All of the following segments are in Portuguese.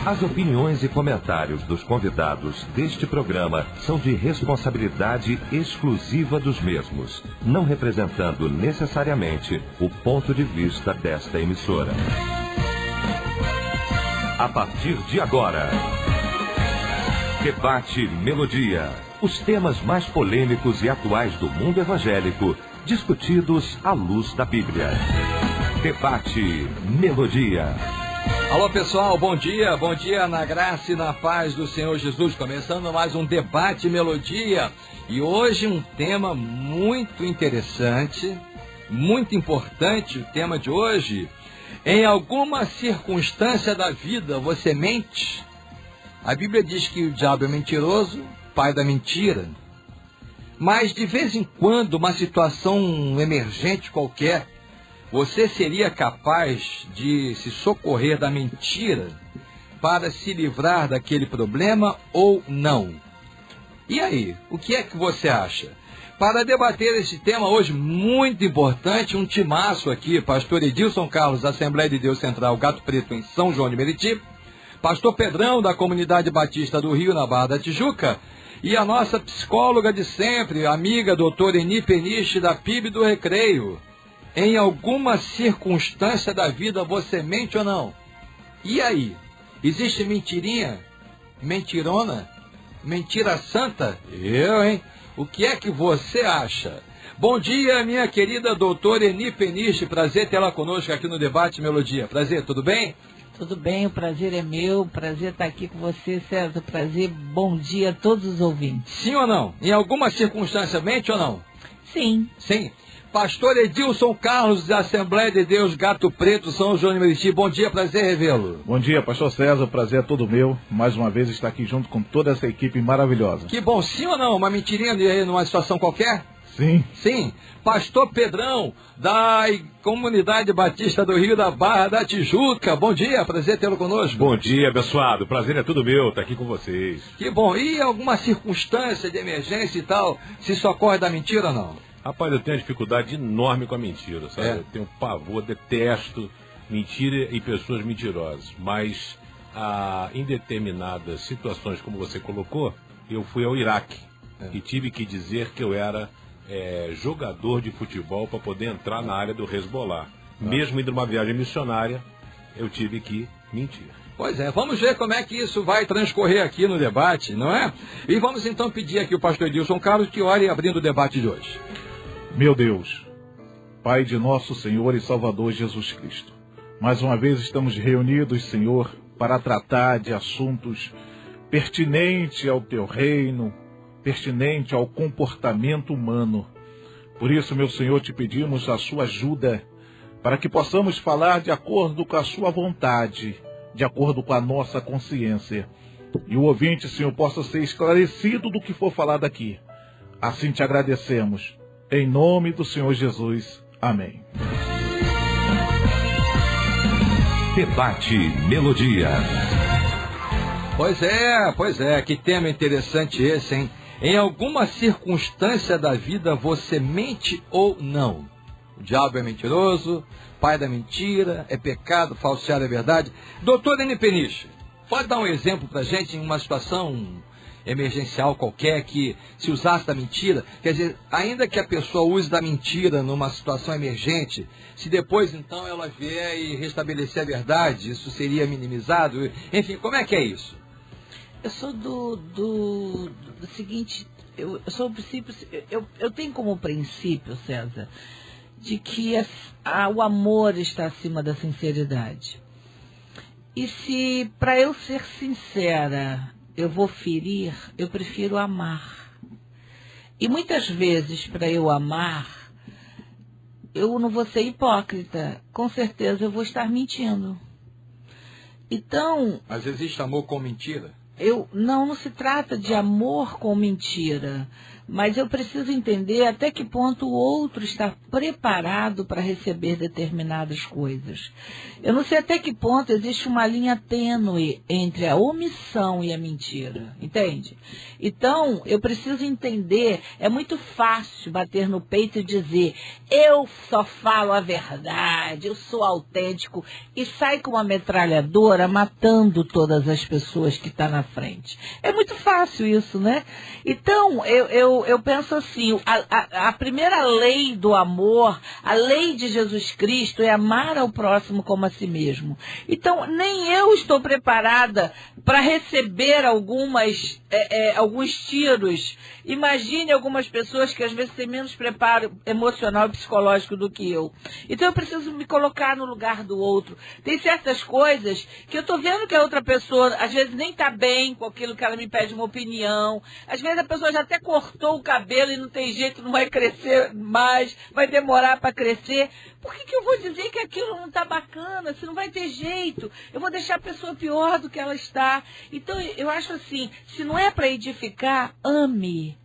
As opiniões e comentários dos convidados deste programa são de responsabilidade exclusiva dos mesmos, não representando necessariamente o ponto de vista desta emissora. A partir de agora, Debate Melodia. Os temas mais polêmicos e atuais do mundo evangélico, discutidos à luz da Bíblia. Debate Melodia. Alô pessoal, bom dia na graça e na paz do Senhor Jesus, começando mais um Debate Melodia, e hoje um tema muito interessante, muito importante, o tema de hoje. Em alguma circunstância da vida você mente? A Bíblia diz que o diabo é mentiroso, pai da mentira, mas de vez em quando, uma situação emergente qualquer, você seria capaz de se socorrer da mentira para se livrar daquele problema ou não? E aí, o que é que você acha? Para debater esse tema hoje muito importante, um timaço aqui, pastor Edilson Carlos, Assembleia de Deus Central, Gato Preto, em São João de Meriti, pastor Pedrão, da Comunidade Batista do Rio, na Barra da Tijuca, e a nossa psicóloga de sempre, amiga doutora Eni Peniche, da PIB do Recreio. Em alguma circunstância da vida você mente ou não? E aí? Existe mentirinha? Mentirona? Mentira santa? Eu, hein? O que é que você acha? Bom dia, minha querida doutora Eni Peniche. Prazer tê-la conosco aqui no Debate Melodia. Prazer, tudo bem? Tudo bem, o prazer é meu. Prazer estar aqui com você, César. Prazer, bom dia a todos os ouvintes. Sim ou não? Em alguma circunstância mente ou não? Sim. Sim. Pastor Edilson Carlos, da Assembleia de Deus, Gato Preto, São João de Meriti. Bom dia, prazer revê-lo. Bom dia, pastor César, prazer é todo meu. Mais uma vez estar aqui junto com toda essa equipe maravilhosa. Que bom, sim ou não? Uma mentirinha numa situação qualquer? Sim. Sim. Pastor Pedrão, da Comunidade Batista do Rio, da Barra da Tijuca. Bom dia, prazer tê-lo conosco. Bom dia, abençoado. Prazer é tudo meu, estar aqui com vocês. Que bom. E alguma circunstância de emergência e tal, se socorre da mentira ou não? Rapaz, eu tenho uma dificuldade enorme com a mentira, sabe? Eu tenho pavor, detesto mentira e pessoas mentirosas. Mas em determinadas situações, como você colocou, eu fui ao Iraque e tive que dizer que eu era jogador de futebol para poder entrar na área do Hezbollah. Mesmo indo numa viagem missionária, eu tive que mentir. Pois é, vamos ver como é que isso vai transcorrer aqui no debate, não é? E vamos então pedir aqui o pastor Edilson Carlos que ore abrindo o debate de hoje. Meu Deus, Pai de nosso Senhor e Salvador Jesus Cristo, mais uma vez estamos reunidos, Senhor, para tratar de assuntos pertinentes ao Teu reino, pertinente ao comportamento humano. Por isso, meu Senhor, te pedimos a sua ajuda para que possamos falar de acordo com a sua vontade, de acordo com a nossa consciência. E o ouvinte, Senhor, possa ser esclarecido do que for falado aqui. Assim te agradecemos. Em nome do Senhor Jesus. Amém. Debate Melodia. Pois é, que tema interessante esse, hein? Em alguma circunstância da vida você mente ou não? O diabo é mentiroso, pai da mentira, é pecado, falsear a verdade. Doutor Eni Peniche, pode dar um exemplo pra gente em uma situação emergencial qualquer que se usasse da mentira? Quer dizer, ainda que a pessoa use da mentira numa situação emergente, se depois então ela vier e restabelecer a verdade, isso seria minimizado? Enfim, como é que é isso? Eu sou do seguinte, eu sou o princípio, eu tenho como princípio, César, de que o amor está acima da sinceridade. E se, para eu ser sincera, eu vou ferir, eu prefiro amar. E muitas vezes, para eu amar, eu não vou ser hipócrita. Com certeza eu vou estar mentindo. Então... Mas existe amor com mentira? Não se trata de amor com mentira. mas eu preciso entender até que ponto o outro está preparado para receber determinadas coisas. Eu não sei até que ponto existe uma linha tênue entre a omissão e a mentira, entende? Então, eu preciso entender, é muito fácil bater no peito e dizer, eu só falo a verdade, eu sou autêntico, e sai com uma metralhadora matando todas as pessoas que estão na frente. É muito fácil isso, né? Então, eu penso assim, a primeira lei do amor, a lei de Jesus Cristo é amar ao próximo como a si mesmo. Então, nem eu estou preparada para receber alguns tiros. Imagine algumas pessoas que às vezes têm menos preparo emocional e psicológico do que eu. Então, eu preciso me colocar no lugar do outro. Tem certas coisas que eu estou vendo que a outra pessoa, às vezes, nem está bem com aquilo que ela me pede uma opinião. Às vezes, a pessoa já até cortou o cabelo e não tem jeito, não vai crescer mais, vai demorar para crescer. Por que eu vou dizer que aquilo não está bacana, se não vai ter jeito? Eu vou deixar a pessoa pior do que ela está. Então, eu acho assim, se não é para edificar, ame.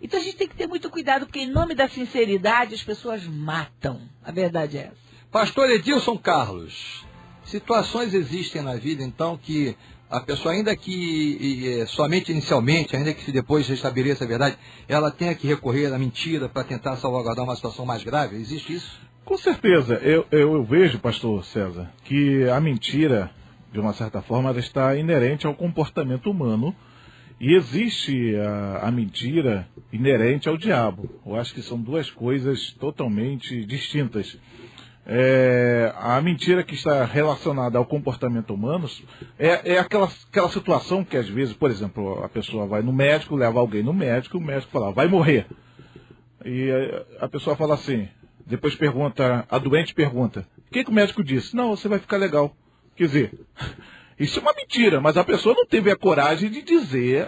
Então, a gente tem que ter muito cuidado, porque em nome da sinceridade, as pessoas matam. A verdade é essa. Pastor Edilson Carlos, situações existem na vida, então, que a pessoa, ainda que somente inicialmente, ainda que depois restabeleça a verdade, ela tenha que recorrer à mentira para tentar salvaguardar uma situação mais grave? Existe isso? Com certeza. Eu vejo, pastor César, que a mentira, de uma certa forma, ela está inerente ao comportamento humano e existe a mentira inerente ao diabo. Eu acho que são duas coisas totalmente distintas. A mentira que está relacionada ao comportamento humano é aquela situação que às vezes, por exemplo, a pessoa vai no médico, leva alguém no médico, o médico fala, vai morrer. E a pessoa fala assim, depois pergunta, a doente pergunta, o que o médico disse? Não, você vai ficar legal. Quer dizer, isso é uma mentira, mas a pessoa não teve a coragem de dizer...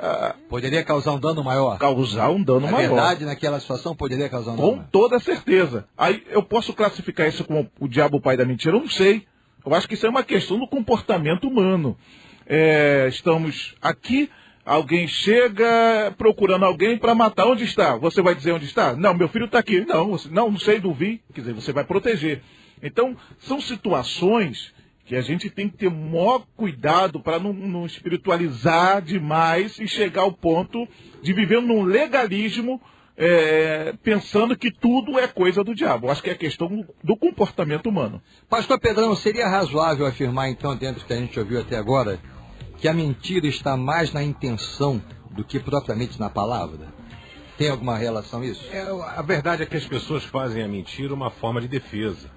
Poderia causar um dano maior. Causar um dano maior. A verdade, naquela situação, poderia causar um dano maior. Com toda certeza. Aí eu posso classificar isso como o diabo, o pai da mentira? Eu não sei. Eu acho que isso é uma questão do comportamento humano. Estamos aqui, alguém chega procurando alguém para matar. Onde está? Você vai dizer onde está? Não, meu filho está aqui. Não sei, não vi. Quer dizer, você vai proteger. Então, são situações que a gente tem que ter o maior cuidado para não espiritualizar demais e chegar ao ponto de viver num legalismo pensando que tudo é coisa do diabo. Acho que é questão do comportamento humano. Pastor Pedrão, seria razoável afirmar, então, dentro do que a gente ouviu até agora, que a mentira está mais na intenção do que propriamente na palavra? Tem alguma relação isso? A verdade é que as pessoas fazem a mentira uma forma de defesa.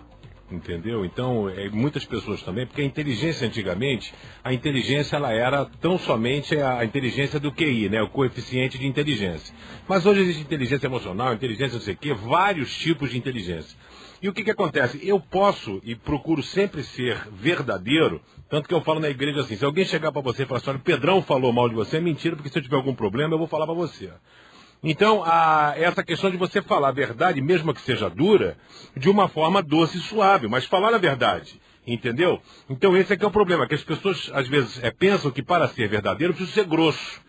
Entendeu? Então, muitas pessoas também, porque a inteligência antigamente, a inteligência ela era tão somente a inteligência do QI, né? O coeficiente de inteligência. Mas hoje existe inteligência emocional, inteligência não sei o quê, vários tipos de inteligência. E o que acontece? Eu posso e procuro sempre ser verdadeiro, tanto que eu falo na igreja assim, se alguém chegar para você e falar assim, olha, o Pedrão falou mal de você, é mentira, porque se eu tiver algum problema, eu vou falar para você. Então, essa questão de você falar a verdade, mesmo que seja dura, de uma forma doce e suave, mas falar a verdade, entendeu? Então, esse é que é o problema, que as pessoas, às vezes, pensam que para ser verdadeiro, eu preciso ser grosso,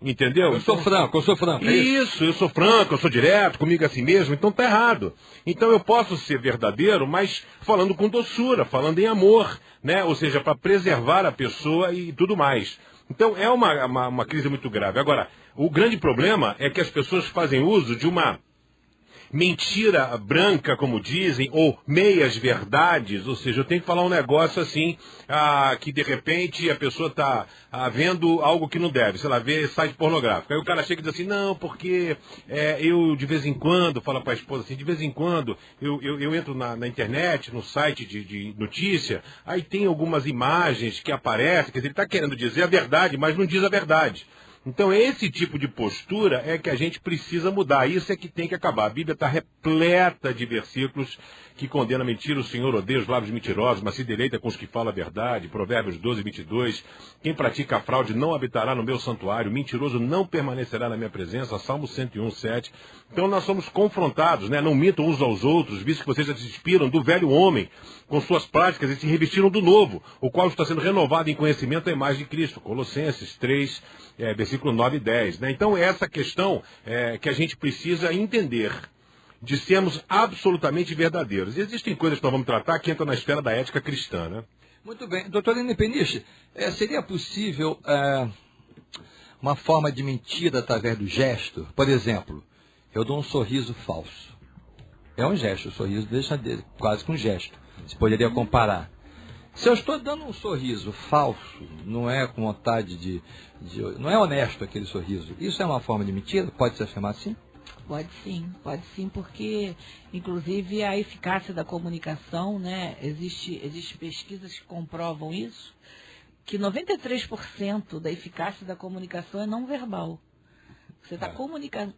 entendeu? Eu sou franco. Isso, eu sou franco, eu sou direto, comigo assim mesmo, então tá errado. Então, eu posso ser verdadeiro, mas falando com doçura, falando em amor, né? Ou seja, para preservar a pessoa e tudo mais. Então, é uma crise muito grave. Agora, o grande problema é que as pessoas fazem uso de uma mentira branca, como dizem, ou meias verdades, ou seja, eu tenho que falar um negócio assim, que de repente a pessoa está vendo algo que não deve, sei lá, ver site pornográfico. Aí o cara chega e diz assim, não, porque eu de vez em quando, fala para a esposa assim, de vez em quando eu entro na internet, no site de notícia, aí tem algumas imagens que aparecem, quer dizer, ele está querendo dizer a verdade, mas não diz a verdade. Então, esse tipo de postura é que a gente precisa mudar. Isso é que tem que acabar. A Bíblia está repleta de versículos que condenam a mentira. O Senhor odeia os lábios mentirosos, mas se deleita com os que falam a verdade. Provérbios 12, 22. Quem pratica a fraude não habitará no meu santuário. O mentiroso não permanecerá na minha presença. Salmo 101, 7. Então, nós somos confrontados, né? Não mintam uns aos outros, visto que vocês já se inspiram do velho homem com suas práticas e se revestiram do novo, o qual está sendo renovado em conhecimento à imagem de Cristo. Colossenses 3, versículo versículo 9 e 10. Né? Então, essa questão que a gente precisa entender, de sermos absolutamente verdadeiros. E existem coisas que nós vamos tratar que entram na esfera da ética cristã. Né? Muito bem. Doutor Independente, seria possível uma forma de mentira através do gesto? Por exemplo, eu dou um sorriso falso. É um gesto, o sorriso deixa dele, quase que um gesto. Você poderia comparar. Se eu estou dando um sorriso falso, não é com vontade não é honesto aquele sorriso. Isso é uma forma de mentira? Pode se afirmar assim? Pode sim, porque, inclusive, a eficácia da comunicação, né, existe pesquisas que comprovam isso, que 93% da eficácia da comunicação é não verbal. Você está comunicando,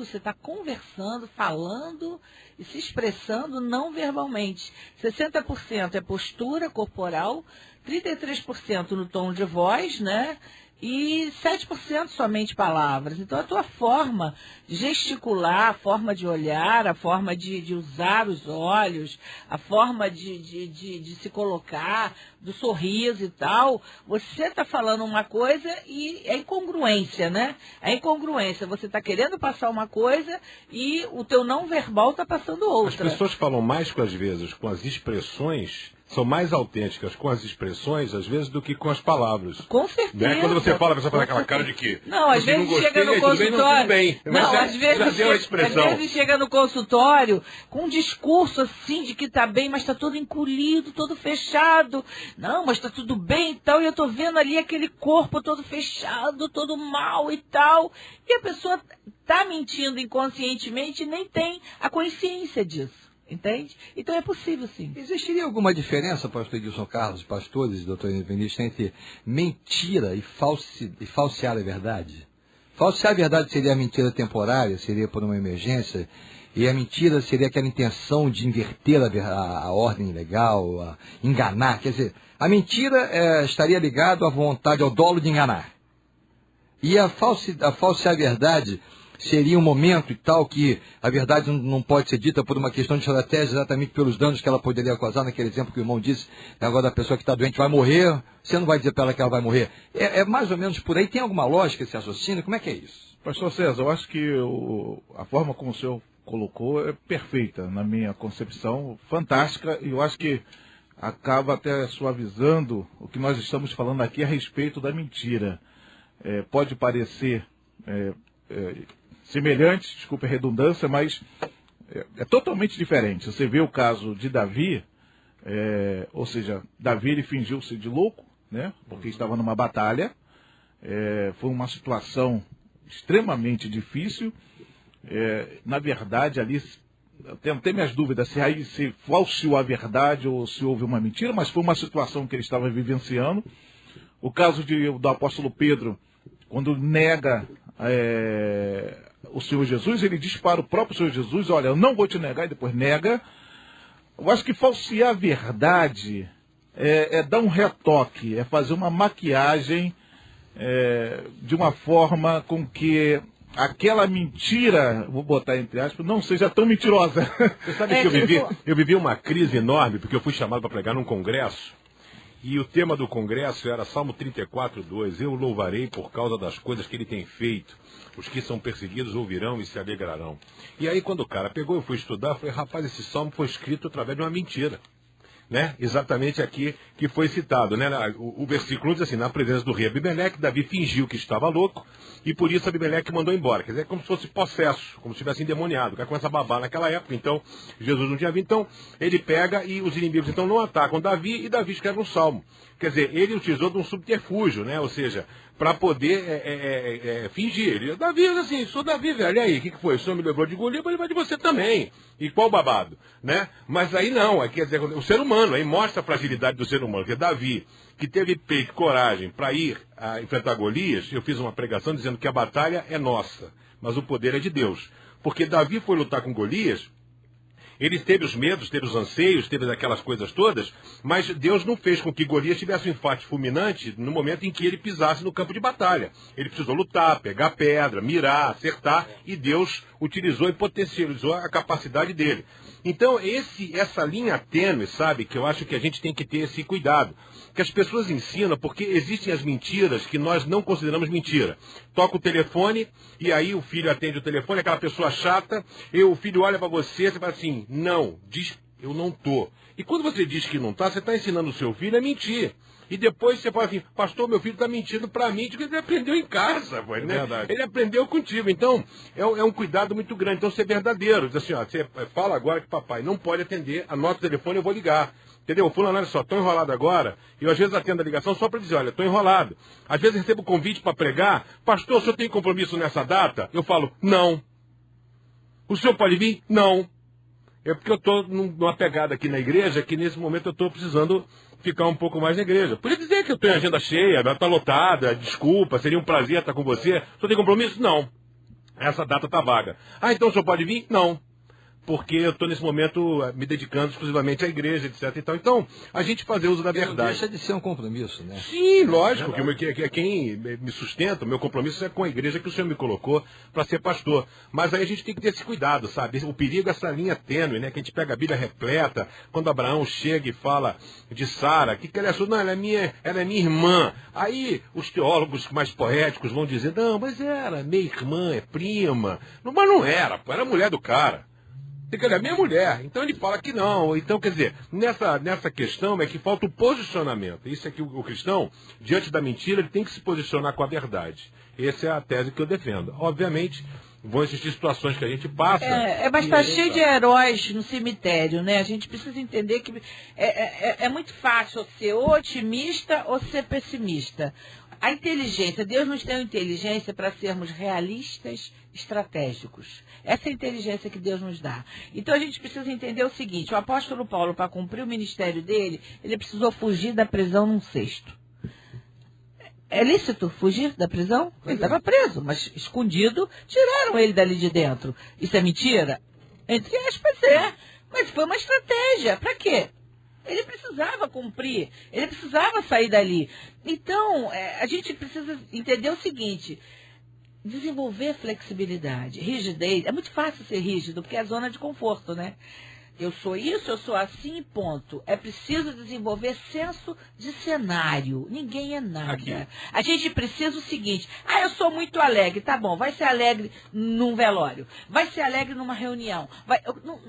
você está conversando, falando e se expressando não verbalmente. 60% é postura corporal, 33% no tom de voz, né? E 7% somente palavras. Então, a tua forma de gesticular, a forma de olhar, a forma de usar os olhos, a forma de se colocar, do sorriso e tal, você está falando uma coisa e é incongruência, né? É incongruência. Você está querendo passar uma coisa e o teu não verbal está passando outra. As pessoas falam mais, às vezes, com as expressões, são mais autênticas com as expressões, às vezes, do que com as palavras. Com certeza. Né? Quando você fala, a pessoa faz aquela cara de que... Não, às vezes chega no consultório... Tudo bem, às vezes chega no consultório com um discurso assim de que está bem, mas está todo encolhido, todo fechado. Não, mas está tudo bem e tal, e eu estou vendo ali aquele corpo todo fechado, todo mal e tal. E a pessoa está mentindo inconscientemente e nem tem a consciência disso. Entende? Então é possível, sim. Existiria alguma diferença, pastor Edilson Carlos, pastores e doutor Independente, entre mentira e falsear a verdade? Falsear a verdade seria a mentira temporária, seria por uma emergência, e a mentira seria aquela intenção de inverter a ordem legal, a enganar. Quer dizer, a mentira estaria ligada à vontade, ao dolo de enganar. E a falsear a verdade seria um momento e tal que a verdade não pode ser dita por uma questão de estratégia, exatamente pelos danos que ela poderia causar, naquele exemplo que o irmão disse, agora da pessoa que está doente vai morrer, você não vai dizer para ela que ela vai morrer. É mais ou menos por aí. Tem alguma lógica esse raciocínio? Como é que é isso? Pastor César, eu acho que a forma como o senhor colocou é perfeita, na minha concepção, fantástica, e eu acho que acaba até suavizando o que nós estamos falando aqui a respeito da mentira. Pode parecer semelhante, desculpe a redundância, mas é totalmente diferente. Você vê o caso de Davi, ou seja, Davi ele fingiu-se de louco, né, porque estava numa batalha, foi uma situação extremamente difícil, na verdade ali, eu tenho até minhas dúvidas se falseou a verdade ou se houve uma mentira, mas foi uma situação que ele estava vivenciando. O caso do apóstolo Pedro, quando nega o Senhor Jesus, ele diz para o próprio Senhor Jesus, olha, eu não vou te negar, e depois nega. Eu acho que falsear a verdade é dar um retoque, é fazer uma maquiagem de uma forma com que aquela mentira, vou botar entre aspas, não seja tão mentirosa. Você sabe que eu vivi uma crise enorme, porque eu fui chamado para pregar num congresso, e o tema do congresso era Salmo 34:2, eu o louvarei por causa das coisas que ele tem feito. Os que são perseguidos ouvirão e se alegrarão. E aí quando o cara pegou, eu fui estudar, eu falei, rapaz, esse salmo foi escrito através de uma mentira. Né? Exatamente aqui que foi citado. Né? O versículo diz assim, na presença do rei Abimeleque, Davi fingiu que estava louco, e por isso Abimeleque mandou embora. Quer dizer, é como se fosse possesso, como se estivesse endemoniado. O cara começa a babar naquela época, então Jesus não tinha vindo. Então ele pega e os inimigos então não atacam Davi, e Davi escreve um salmo. Quer dizer, ele utilizou de um subterfúgio, né? Ou seja, para poder fingir. Ele, Davi, assim, sou Davi, velho, e aí, o que foi? O senhor me lembrou de Golias, mas ele vai de você também. E qual babado? Né? Mas aí não, quer dizer, o ser humano, aí mostra a fragilidade do ser humano. Porque Davi, que teve peito, coragem para ir enfrentar Golias, eu fiz uma pregação dizendo que a batalha é nossa, mas o poder é de Deus. Porque Davi foi lutar com Golias, ele teve os medos, teve os anseios, teve aquelas coisas todas, mas Deus não fez com que Golias tivesse um infarte fulminante no momento em que ele pisasse no campo de batalha. Ele precisou lutar, pegar pedra, mirar, acertar, e Deus utilizou e potencializou a capacidade dele. Então, essa linha tênue, sabe, que eu acho que a gente tem que ter esse cuidado. Que as pessoas ensinam, porque existem as mentiras que nós não consideramos mentira. Toca o telefone, e aí o filho atende o telefone, aquela pessoa chata, e o filho olha para você fala assim, não, diz, eu não tô. E quando você diz que não tá, você está ensinando o seu filho a mentir. E depois você fala assim, pastor, meu filho está mentindo para mim, porque ele aprendeu em casa, pô, né? Verdade. Ele aprendeu contigo. Então, é um cuidado muito grande. Então, ser verdadeiro. Diz assim, ó, você fala agora que papai não pode atender, anota o telefone, eu vou ligar. Entendeu? Fulano, olha só, estou enrolado agora, e eu às vezes atendo a ligação só para dizer, olha, estou enrolado. Às vezes recebo convite para pregar, pastor, o senhor tem compromisso nessa data? Eu falo, não. O senhor pode vir? Não. É porque eu estou numa pegada aqui na igreja, que nesse momento eu estou precisando ficar um pouco mais na igreja. Podia dizer que eu estou em agenda cheia, está lotada, desculpa, seria um prazer estar com você. O senhor tem compromisso? Não. Essa data está vaga. Ah, então o senhor pode vir? Não. Porque eu estou nesse momento me dedicando exclusivamente à igreja, etc. Então, a gente fazer uso da verdade. Não deixa de ser um compromisso, né? Sim, lógico, que quem me sustenta, o meu compromisso é com a igreja que o senhor me colocou para ser pastor. Mas aí a gente tem que ter esse cuidado, sabe? O perigo é essa linha tênue, né? Que a gente pega a Bíblia repleta, quando Abraão chega e fala de Sara, que ela é sua, não, ela é minha irmã. Aí os teólogos mais poéticos vão dizer, não, mas era minha irmã, é prima. Não, mas não era, pô, era a mulher do cara. Ele é minha mulher, então ele fala que não. Então, quer dizer, nessa questão é que falta o posicionamento. Isso é que o cristão, diante da mentira, ele tem que se posicionar com a verdade. Essa é a tese que eu defendo. Obviamente, vão existir situações que a gente passa. Mas está cheio de heróis no cemitério, né? A gente precisa entender que é muito fácil ser ou otimista ou ser pessimista. A inteligência, Deus nos deu inteligência para sermos realistas, estratégicos. Essa é a inteligência que Deus nos dá. Então a gente precisa entender o seguinte, o apóstolo Paulo, para cumprir o ministério dele, ele precisou fugir da prisão num cesto. É lícito fugir da prisão? Ele estava preso, mas escondido, tiraram ele dali de dentro. Isso é mentira? Entre aspas, é. Mas foi uma estratégia. Para quê? Ele precisava cumprir, ele precisava sair dali. Então, a gente precisa entender o seguinte, desenvolver flexibilidade, rigidez. É muito fácil ser rígido, porque é a zona de conforto, né? Eu sou isso, eu sou assim, ponto. É preciso desenvolver senso de cenário. Ninguém é nada. Aqui. A gente precisa o seguinte, eu sou muito alegre, tá bom, vai ser alegre num velório, vai ser alegre numa reunião,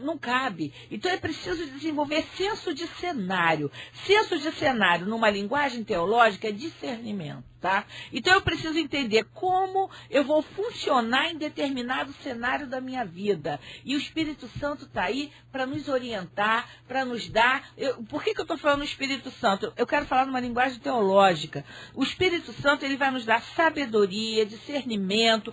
não cabe. Então é preciso desenvolver senso de cenário. Senso de cenário, numa linguagem teológica, é discernimento. Tá? Então eu preciso entender como eu vou funcionar em determinado cenário da minha vida. E o Espírito Santo está aí para nos orientar, para nos dar... Por que eu estou falando do Espírito Santo? Eu quero falar numa linguagem teológica. O Espírito Santo ele vai nos dar sabedoria, discernimento,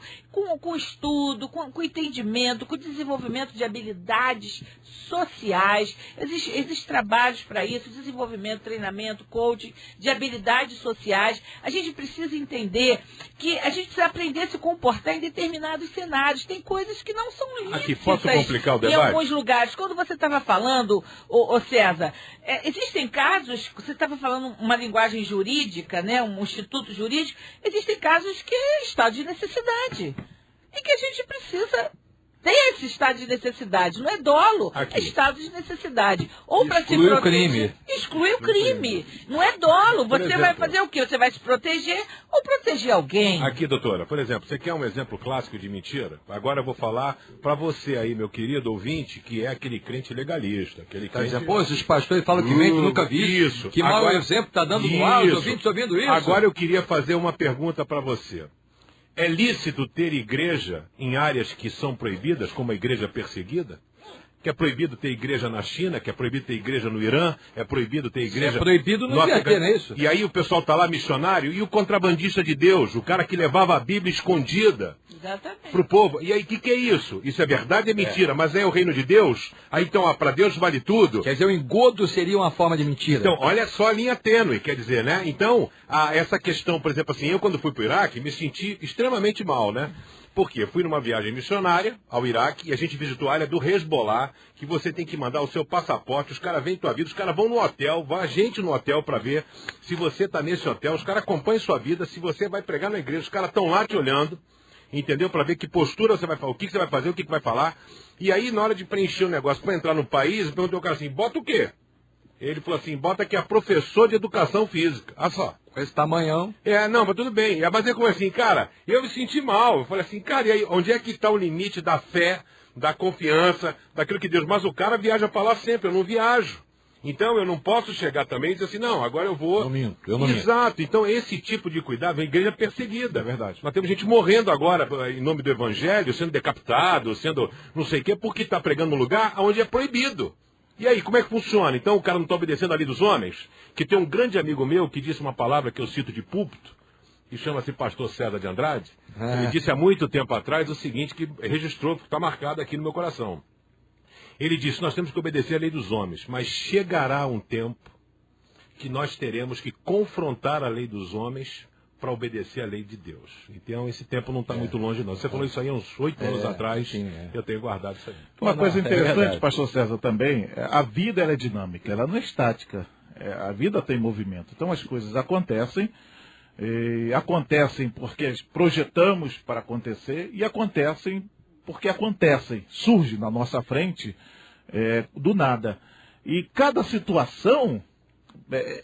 com estudo, com entendimento, com desenvolvimento de habilidades sociais. Existem trabalhos para isso, desenvolvimento, treinamento, coaching, de habilidades sociais. A gente precisa entender que a gente precisa aprender a se comportar em determinados cenários. Tem coisas que não são lícitas. Aqui, posso complicar o debate? Em alguns lugares. Quando você estava falando, ô César, existem casos, você estava falando uma linguagem jurídica, né, um instituto jurídico, existem casos que é estado de necessidade. E que a gente precisa... Tem esse estado de necessidade, não é dolo, é estado de necessidade. Ou para se proteger. Crime. Exclui o crime. Não é dolo. Você vai fazer o quê? Você vai se proteger ou proteger alguém? Aqui, doutora, por exemplo, você quer um exemplo clássico de mentira? Agora eu vou falar para você aí, meu querido ouvinte, que é aquele crente legalista. Aquele crente... Pô, os pastores falam que mente, nunca vi. Isso. Que mau exemplo está dando no ar, os ouvintes ouvindo isso. Agora eu queria fazer uma pergunta para você. É lícito ter igreja em áreas que são proibidas, como a igreja perseguida? Que é proibido ter igreja na China, que é proibido ter igreja no Irã, é proibido ter igreja... É proibido no Vietnã, não é isso? E aí o pessoal está lá missionário, e o contrabandista de Deus, o cara que levava a Bíblia escondida para o povo. E aí, o que é isso? Isso é verdade, é mentira, mas é o reino de Deus? Aí então, para Deus vale tudo? Quer dizer, o engodo seria uma forma de mentira. Então, olha só a linha tênue, quer dizer, né? Então, essa questão, por exemplo, assim, eu quando fui para o Iraque, me senti extremamente mal, né? Porque eu fui numa viagem missionária ao Iraque e a gente visitou a área do Hezbollah, que você tem que mandar o seu passaporte, os caras vêm tua vida, os caras vão no hotel, vai a gente no hotel para ver se você está nesse hotel, os caras acompanham sua vida, se você vai pregar na igreja, os caras estão lá te olhando. entendeu? Para ver que postura você vai falar, o que você vai fazer, o que vai falar. E aí, na hora de preencher o negócio para entrar no país, eu perguntei ao cara assim, bota o quê? Ele falou assim, bota aqui a professor de educação física. Olha só. Com esse tamanhão. Não, mas tudo bem. Mas ele falou assim, cara, eu me senti mal. Eu falei assim, cara, e aí, onde é que está o limite da fé, da confiança, daquilo que Deus... Mas o cara viaja para lá sempre, eu não viajo. Então eu não posso chegar também e dizer assim, não, agora eu vou... Eu não minto. Exato. Então esse tipo de cuidado, a igreja é perseguida. É verdade. Nós temos gente morrendo agora em nome do evangelho, sendo decapitado, sendo não sei o quê, porque está pregando num lugar onde é proibido. E aí, como é que funciona? Então o cara não está obedecendo a lei dos homens? Que tem um grande amigo meu que disse uma palavra que eu cito de púlpito, que chama-se Pastor César de Andrade. Ele disse há muito tempo atrás o seguinte, que registrou, está marcado aqui no meu coração. Ele disse, nós temos que obedecer a lei dos homens, mas chegará um tempo que nós teremos que confrontar a lei dos homens para obedecer a lei de Deus. Então esse tempo não está muito longe não. Você falou isso aí uns 8 anos atrás, eu tenho guardado isso aí. Uma coisa interessante, pastor César, também, a vida ela é dinâmica, ela não é estática. A vida tem movimento. Então as coisas acontecem, acontecem porque projetamos para acontecer e acontecem porque acontecem, surge na nossa frente do nada. E cada situação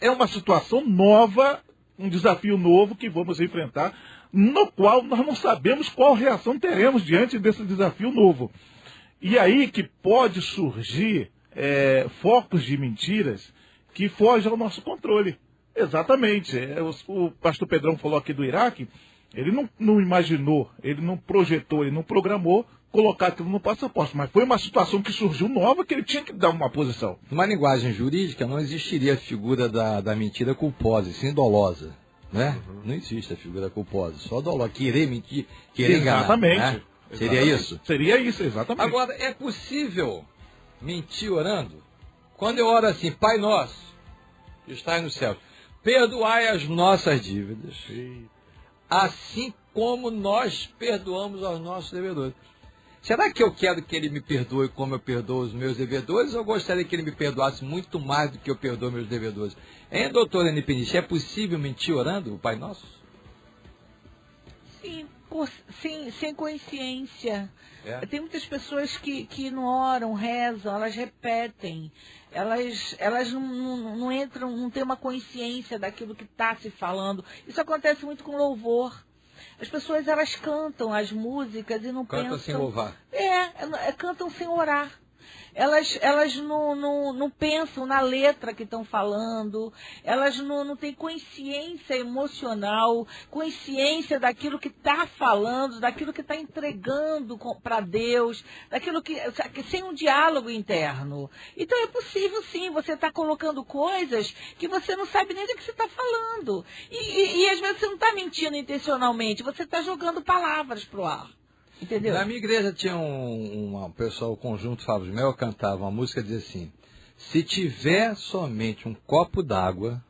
é uma situação nova, um desafio novo que vamos enfrentar, no qual nós não sabemos qual reação teremos diante desse desafio novo. E aí que pode surgir focos de mentiras que fogem ao nosso controle. Exatamente. O pastor Pedrão falou aqui do Iraque. Ele não imaginou, ele não projetou, ele não programou colocar aquilo no passaporte. Mas foi uma situação que surgiu nova que ele tinha que dar uma posição. Numa linguagem jurídica, não existiria a figura da mentira culposa, sim dolosa. Né? Não existe a figura culposa, só dolosa. Querer mentir, querer enganar. Exatamente. Né? Seria isso? Seria isso, exatamente. Agora, é possível mentir orando? Quando eu oro assim, Pai Nosso, que estás no céu, perdoai as nossas dívidas. Assim como nós perdoamos aos nossos devedores. Será que eu quero que ele me perdoe como eu perdoo os meus devedores, ou gostaria que ele me perdoasse muito mais do que eu perdoo meus devedores? Hein, doutor Eni Peniche, é possível mentir orando o Pai Nosso? Sim, sim, sem consciência. Tem muitas pessoas que não oram, rezam, elas repetem. Elas não entram, não têm uma consciência daquilo que está se falando. Isso acontece muito com louvor. As pessoas, elas cantam as músicas e não pensam... Cantam sem louvar. Cantam sem orar. Elas não pensam na letra que estão falando, elas não têm consciência emocional, consciência daquilo que está falando, daquilo que está entregando para Deus, daquilo que sem um diálogo interno. Então é possível sim, você está colocando coisas que você não sabe nem do que você está falando. E às vezes você não está mentindo intencionalmente, você está jogando palavras para o ar. Entendeu? Na minha igreja tinha um pessoal, o conjunto Favos Mel, cantava uma música que dizia assim: se tiver somente um copo d'água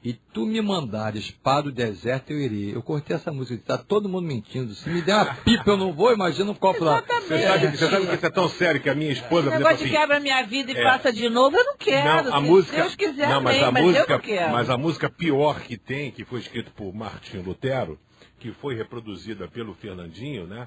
e tu me mandares para o deserto, eu irei. Eu cortei essa música, está todo mundo mentindo. Se me der uma pipa, eu não vou, imagina um copo d'água. Você sabe que isso é tão sério que a minha esposa... Esse negócio de quebra a minha vida e passa de novo, eu não quero. Não, a música, se Deus quiser, não, mas amém, a mas música, eu não quero. Mas a música pior que tem, que foi escrita por Martinho Lutero, que foi reproduzida pelo Fernandinho, né?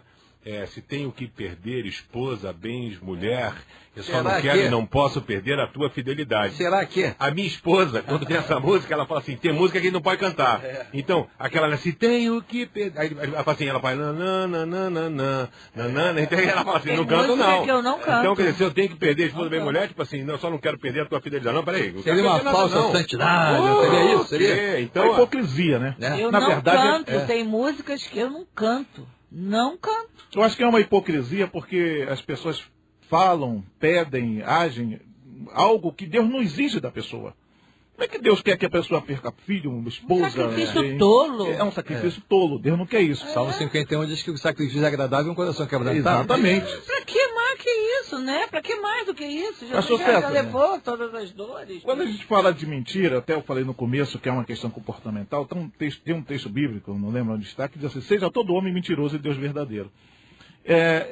Se tenho que perder esposa, bens, mulher, eu só não quero e não posso perder a tua fidelidade. Será que? A minha esposa, quando tem essa música, ela fala assim, tem música que não pode cantar. Então, aquela, se tenho que perder... Aí ela fala assim, ela faz... Então ela fala assim, tem não canto não. Que eu não canto. Então, quer dizer, se eu tenho que perder esposa, bem, mulher, tipo assim, não, só não quero perder a tua fidelidade. Não, peraí. Seria uma falsa santidade, seria isso? Seria? Então, a hipocrisia, né? Eu Na não verdade, canto, tem músicas que eu não canto. Não canto. Eu acho que é uma hipocrisia porque as pessoas falam, pedem, agem algo que Deus não exige da pessoa. Como é que Deus quer que a pessoa perca filho, uma esposa? Um sacrifício tolo. É um sacrifício tolo. Deus não quer isso. Salmo 51 diz que o sacrifício é agradável e um coração quebrantado. Exatamente. Pra que mais que isso, né? Pra que mais do que isso? Pastor Jesus já César, levou todas as dores. Quando a gente fala de mentira, até eu falei no começo que é uma questão comportamental, tem um texto bíblico, não lembro onde está, que diz assim, seja todo homem mentiroso e Deus verdadeiro.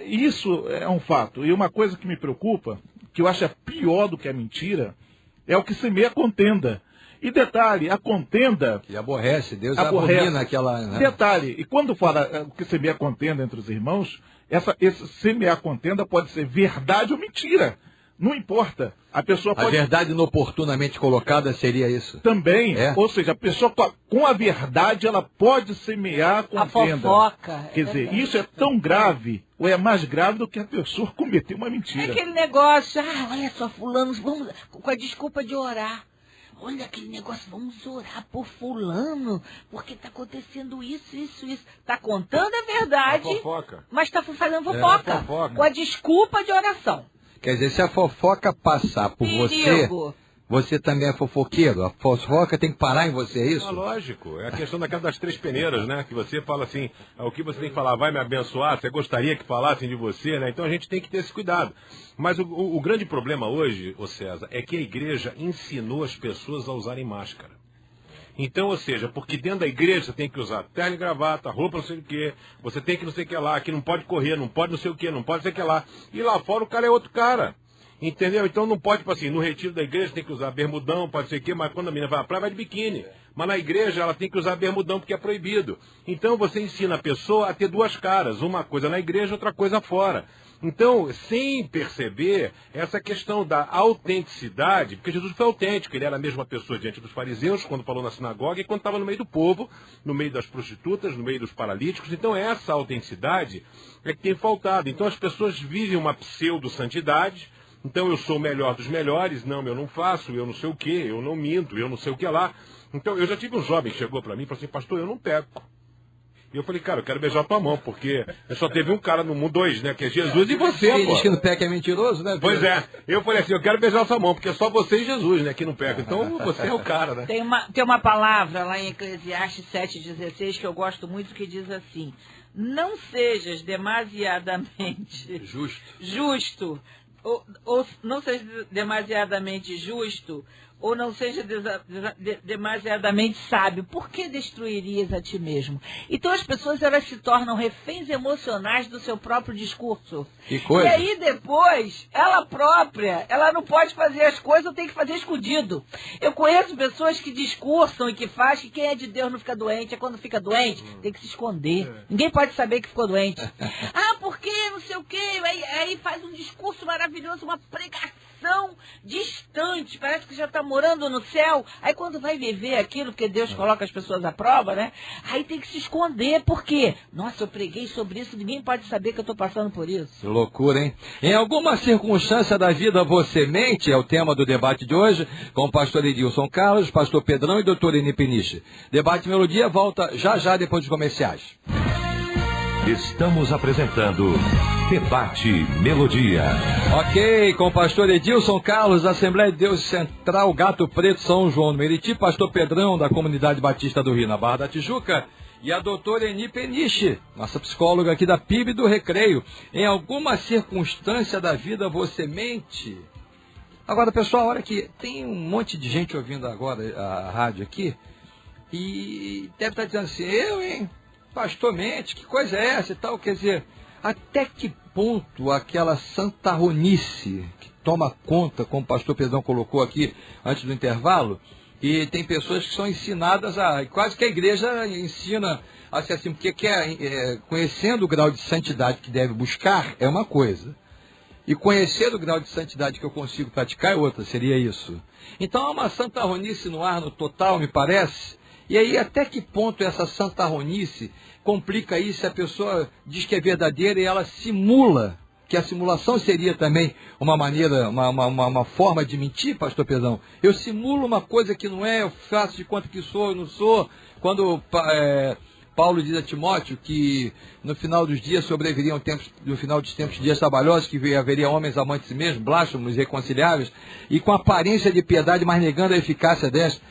Isso é um fato. E uma coisa que me preocupa, que eu acho pior do que a mentira, é o que semeia contenda. E detalhe, a contenda... Que aborrece, Deus aborrece. abomina aquela... Né? Detalhe, e quando fala que semear contenda entre os irmãos, esse semear contenda pode ser verdade ou mentira. Não importa. A pessoa pode... A verdade inoportunamente colocada seria isso. Também. Ou seja, a pessoa com a verdade, ela pode semear contenda. A fofoca. Quer dizer, isso é tão grave, ou é mais grave do que a pessoa cometer uma mentira. É aquele negócio, olha só, fulano, vamos, com a desculpa de orar. Olha aquele negócio, vamos orar por fulano, porque está acontecendo isso. Está contando a verdade, mas está fazendo fofoca. Com a desculpa de oração. Quer dizer, se a fofoca passar por você também é fofoqueiro. A fofoca tem que parar em você, é isso? Lógico. É a questão daquela das 3 peneiras, né? Que você fala assim, o que você tem que falar vai me abençoar, você gostaria que falassem de você, né? Então a gente tem que ter esse cuidado. Mas o grande problema hoje, ô César, é que a igreja ensinou as pessoas a usarem máscara. Então, ou seja, porque dentro da igreja você tem que usar terno e gravata, roupa não sei o quê, você tem que não sei o que lá, que não pode correr, não pode não sei o quê, não pode não sei o que lá. E lá fora o cara é outro cara. Entendeu? Então não pode, tipo assim, no retiro da igreja tem que usar bermudão, pode ser o quê, mas quando a menina vai à praia vai de biquíni. Mas na igreja ela tem que usar bermudão porque é proibido. Então você ensina a pessoa a ter 2 caras, uma coisa na igreja, outra coisa fora. Então, sem perceber essa questão da autenticidade, porque Jesus foi autêntico, ele era a mesma pessoa diante dos fariseus, quando falou na sinagoga, e quando estava no meio do povo, no meio das prostitutas, no meio dos paralíticos. Então, essa autenticidade é que tem faltado. Então, as pessoas vivem uma pseudo-santidade. Então, eu sou o melhor dos melhores, não, eu não faço, eu não sei o quê, eu não minto, eu não sei o que lá. Então, eu já tive um jovem que chegou para mim e falou assim, pastor, eu não peco. E eu falei, cara, eu quero beijar tua mão, porque só teve um cara no mundo, 2, né? Que é Jesus e você, Quem pô. diz que não peca é mentiroso, né? Pois é. Eu falei assim, eu quero beijar sua mão, porque é só você e Jesus, né? Que não peca. Então, você é o cara, né? Tem uma palavra lá em Eclesiastes 7,16 que eu gosto muito, que diz assim, não sejas demasiadamente justo, ou não seja demasiadamente justo, ou não seja demasiadamente sábio. Por que destruirias a ti mesmo? Então as pessoas, elas se tornam reféns emocionais do seu próprio discurso. Que coisa. E aí depois, ela própria, ela não pode fazer as coisas, ou tem que fazer escondido. Eu conheço pessoas que discursam e que fazem que quem é de Deus não fica doente. É quando fica doente, tem que se esconder. Ninguém pode saber que ficou doente. Porque não sei o quê. Aí faz um discurso maravilhoso, uma pregação distante. Parece que já está morando no céu. Aí quando vai viver aquilo, porque Deus coloca as pessoas à prova, né? Aí tem que se esconder. Por quê? Nossa, eu preguei sobre isso, ninguém pode saber que eu estou passando por isso. Que loucura, hein? Em alguma circunstância da vida você mente? É o tema do debate de hoje, com o pastor Edilson Carlos, pastor Pedrão e doutor Eni Peniche. Debate Melodia volta já depois dos comerciais. Estamos apresentando Debate Melodia. Ok, com o pastor Edilson Carlos, da Assembleia de Deus Central Gato Preto, São João do Meriti, pastor Pedrão, da Comunidade Batista do Rio, na Barra da Tijuca, e a doutora Eni Peniche, nossa psicóloga aqui da PIB do Recreio. Em alguma circunstância da vida você mente? Agora, pessoal, olha aqui, tem um monte de gente ouvindo agora a rádio aqui, e deve estar dizendo assim, pastor mente, que coisa é essa e tal? Quer dizer, até que ponto aquela santarronice que toma conta, como o pastor Pedrão colocou aqui antes do intervalo, e tem pessoas que são ensinadas quase que a igreja ensina a ser assim, porque conhecendo o grau de santidade que deve buscar é uma coisa, e conhecer o grau de santidade que eu consigo praticar é outra, seria isso. Então há uma santarronice no ar, no total, me parece. E aí, até que ponto essa santarronice complica isso? A pessoa diz que é verdadeira e ela simula, que a simulação seria também uma maneira, uma forma de mentir, pastor Pedrão. Eu simulo uma coisa que não é, eu faço de conta que sou, eu não sou. Quando Paulo diz a Timóteo que no final dos dias sobreviriam tempos, no final dos tempos, dias trabalhosos, que haveria homens amantes de si mesmos, blasfemos, irreconciliáveis, e com aparência de piedade, mas negando a eficácia desta.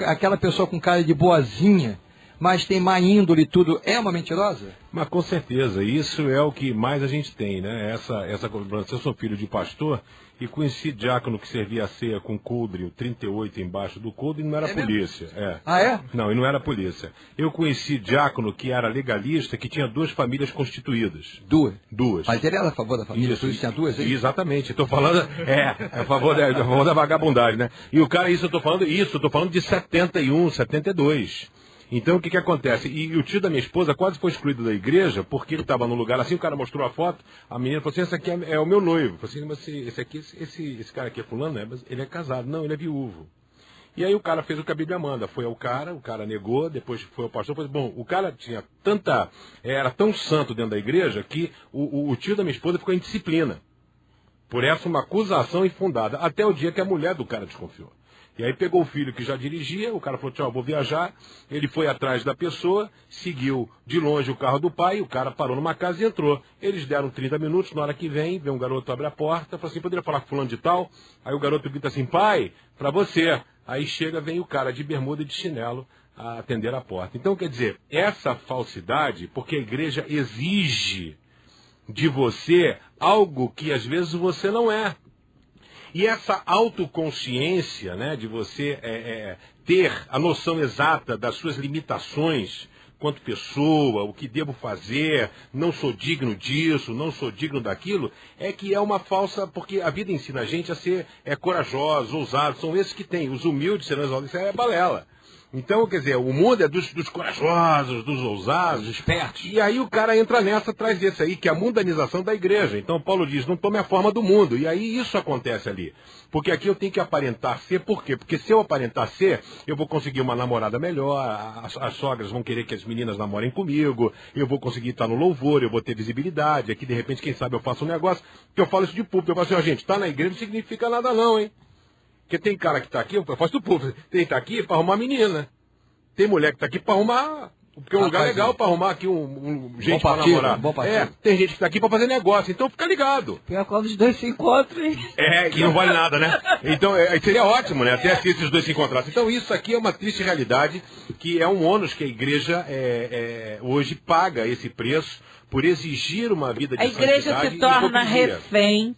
Aquela pessoa com cara de boazinha, mas tem má índole e tudo, é uma mentirosa? Mas com certeza, isso é o que mais a gente tem, né? Essa cobrança. Eu sou filho de pastor e conheci diácono que servia a ceia com coldre, o 38 embaixo do coldre, e não era polícia. É. Ah, é? Não, e não era polícia. Eu conheci diácono que era legalista, que tinha 2 famílias constituídas. Duas. Mas ele era a favor da família? Isso, Tinha 2? Hein? Exatamente. Estou falando, a favor da vagabundagem, né? E o cara, eu estou falando de 71, 72. Então, o que acontece? E o tio da minha esposa quase foi excluído da igreja, porque ele estava num lugar assim, o cara mostrou a foto, a menina falou assim, esse aqui é o meu noivo. Eu falei assim, mas esse cara aqui é fulano, né? Mas ele é casado. Não, ele é viúvo. E aí o cara fez o que a Bíblia manda, foi ao cara, o cara negou, depois foi ao pastor, falou, bom, o cara tinha era tão santo dentro da igreja, que o tio da minha esposa ficou em disciplina. Por essa uma acusação infundada, até o dia que a mulher do cara desconfiou. E aí pegou o filho que já dirigia, o cara falou, tchau, vou viajar. Ele foi atrás da pessoa, seguiu de longe o carro do pai, o cara parou numa casa e entrou. Eles deram 30 minutos, na hora que vem um garoto abre a porta, fala assim, poderia falar com fulano de tal? Aí o garoto grita assim, pai, pra você. Aí vem o cara de bermuda e de chinelo a atender a porta. Então, quer dizer, essa falsidade, porque a igreja exige de você algo que às vezes você não é. E essa autoconsciência, né, de você ter a noção exata das suas limitações quanto pessoa, o que devo fazer, não sou digno disso, não sou digno daquilo, é que é uma falsa, porque a vida ensina a gente a ser corajosos, ousados, são esses que tem, os humildes serão exaltados, isso é balela. Então, quer dizer, o mundo é dos corajosos, dos ousados, dos espertos. E aí o cara entra nessa, traz esse aí, que é a mundanização da igreja. Então Paulo diz, não tome a forma do mundo. E aí isso acontece ali. Porque aqui eu tenho que aparentar ser, por quê? Porque se eu aparentar ser, eu vou conseguir uma namorada melhor, as sogras vão querer que as meninas namorem comigo, eu vou conseguir estar no louvor, eu vou ter visibilidade, aqui de repente, quem sabe eu faço um negócio, que eu falo isso de público, eu falo assim, ó, gente, tá na igreja não significa nada não, hein? Porque tem cara que está aqui, eu faço do público, tem que estar aqui para arrumar menina. Tem mulher que está aqui para arrumar, porque é um lugar legal para arrumar aqui gente para namorar. Tem gente que está aqui para fazer negócio, então fica ligado. Pior quando os dois se encontram, hein? Que não vale nada, né? Então seria ótimo, né? Até se esses dois se encontrassem. Então isso aqui é uma triste realidade, que é um ônus que a igreja hoje paga esse preço por exigir uma vida de santidade. A igreja se torna refém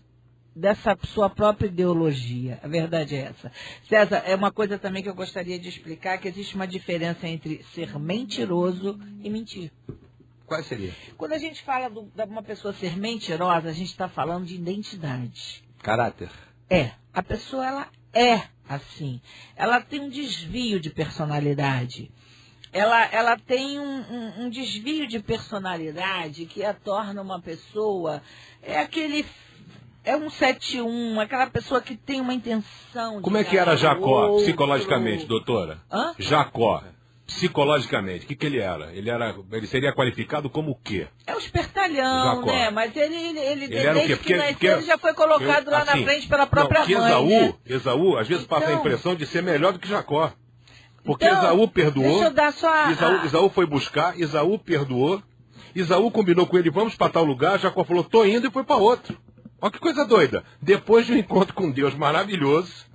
dessa sua própria ideologia. A verdade é essa. César, é uma coisa também que eu gostaria de explicar, que existe uma diferença entre ser mentiroso e mentir. Qual seria? Quando a gente fala de uma pessoa ser mentirosa, a gente está falando de identidade. Caráter. A pessoa, ela é assim. Ela tem um desvio de personalidade. Ela tem um desvio de personalidade que a torna uma pessoa... É um 71, aquela pessoa que tem uma intenção de... Como é que era Jacó, psicologicamente, doutora? Jacó, psicologicamente, o que ele era? Ele seria qualificado como o quê? É o espertalhão, Jacó. né? Mas ele era o quê? Porque ele já foi colocado lá na frente pela própria mãe. Esaú, às vezes passa a impressão de ser melhor do que Jacó. Porque então, Esaú perdoou, deixa eu dar só Esaú foi buscar, Esaú perdoou, Esaú combinou com ele, vamos para tal lugar, Jacó falou, tô indo, e foi para outro. Olha que coisa doida. Depois de um encontro com Deus maravilhoso,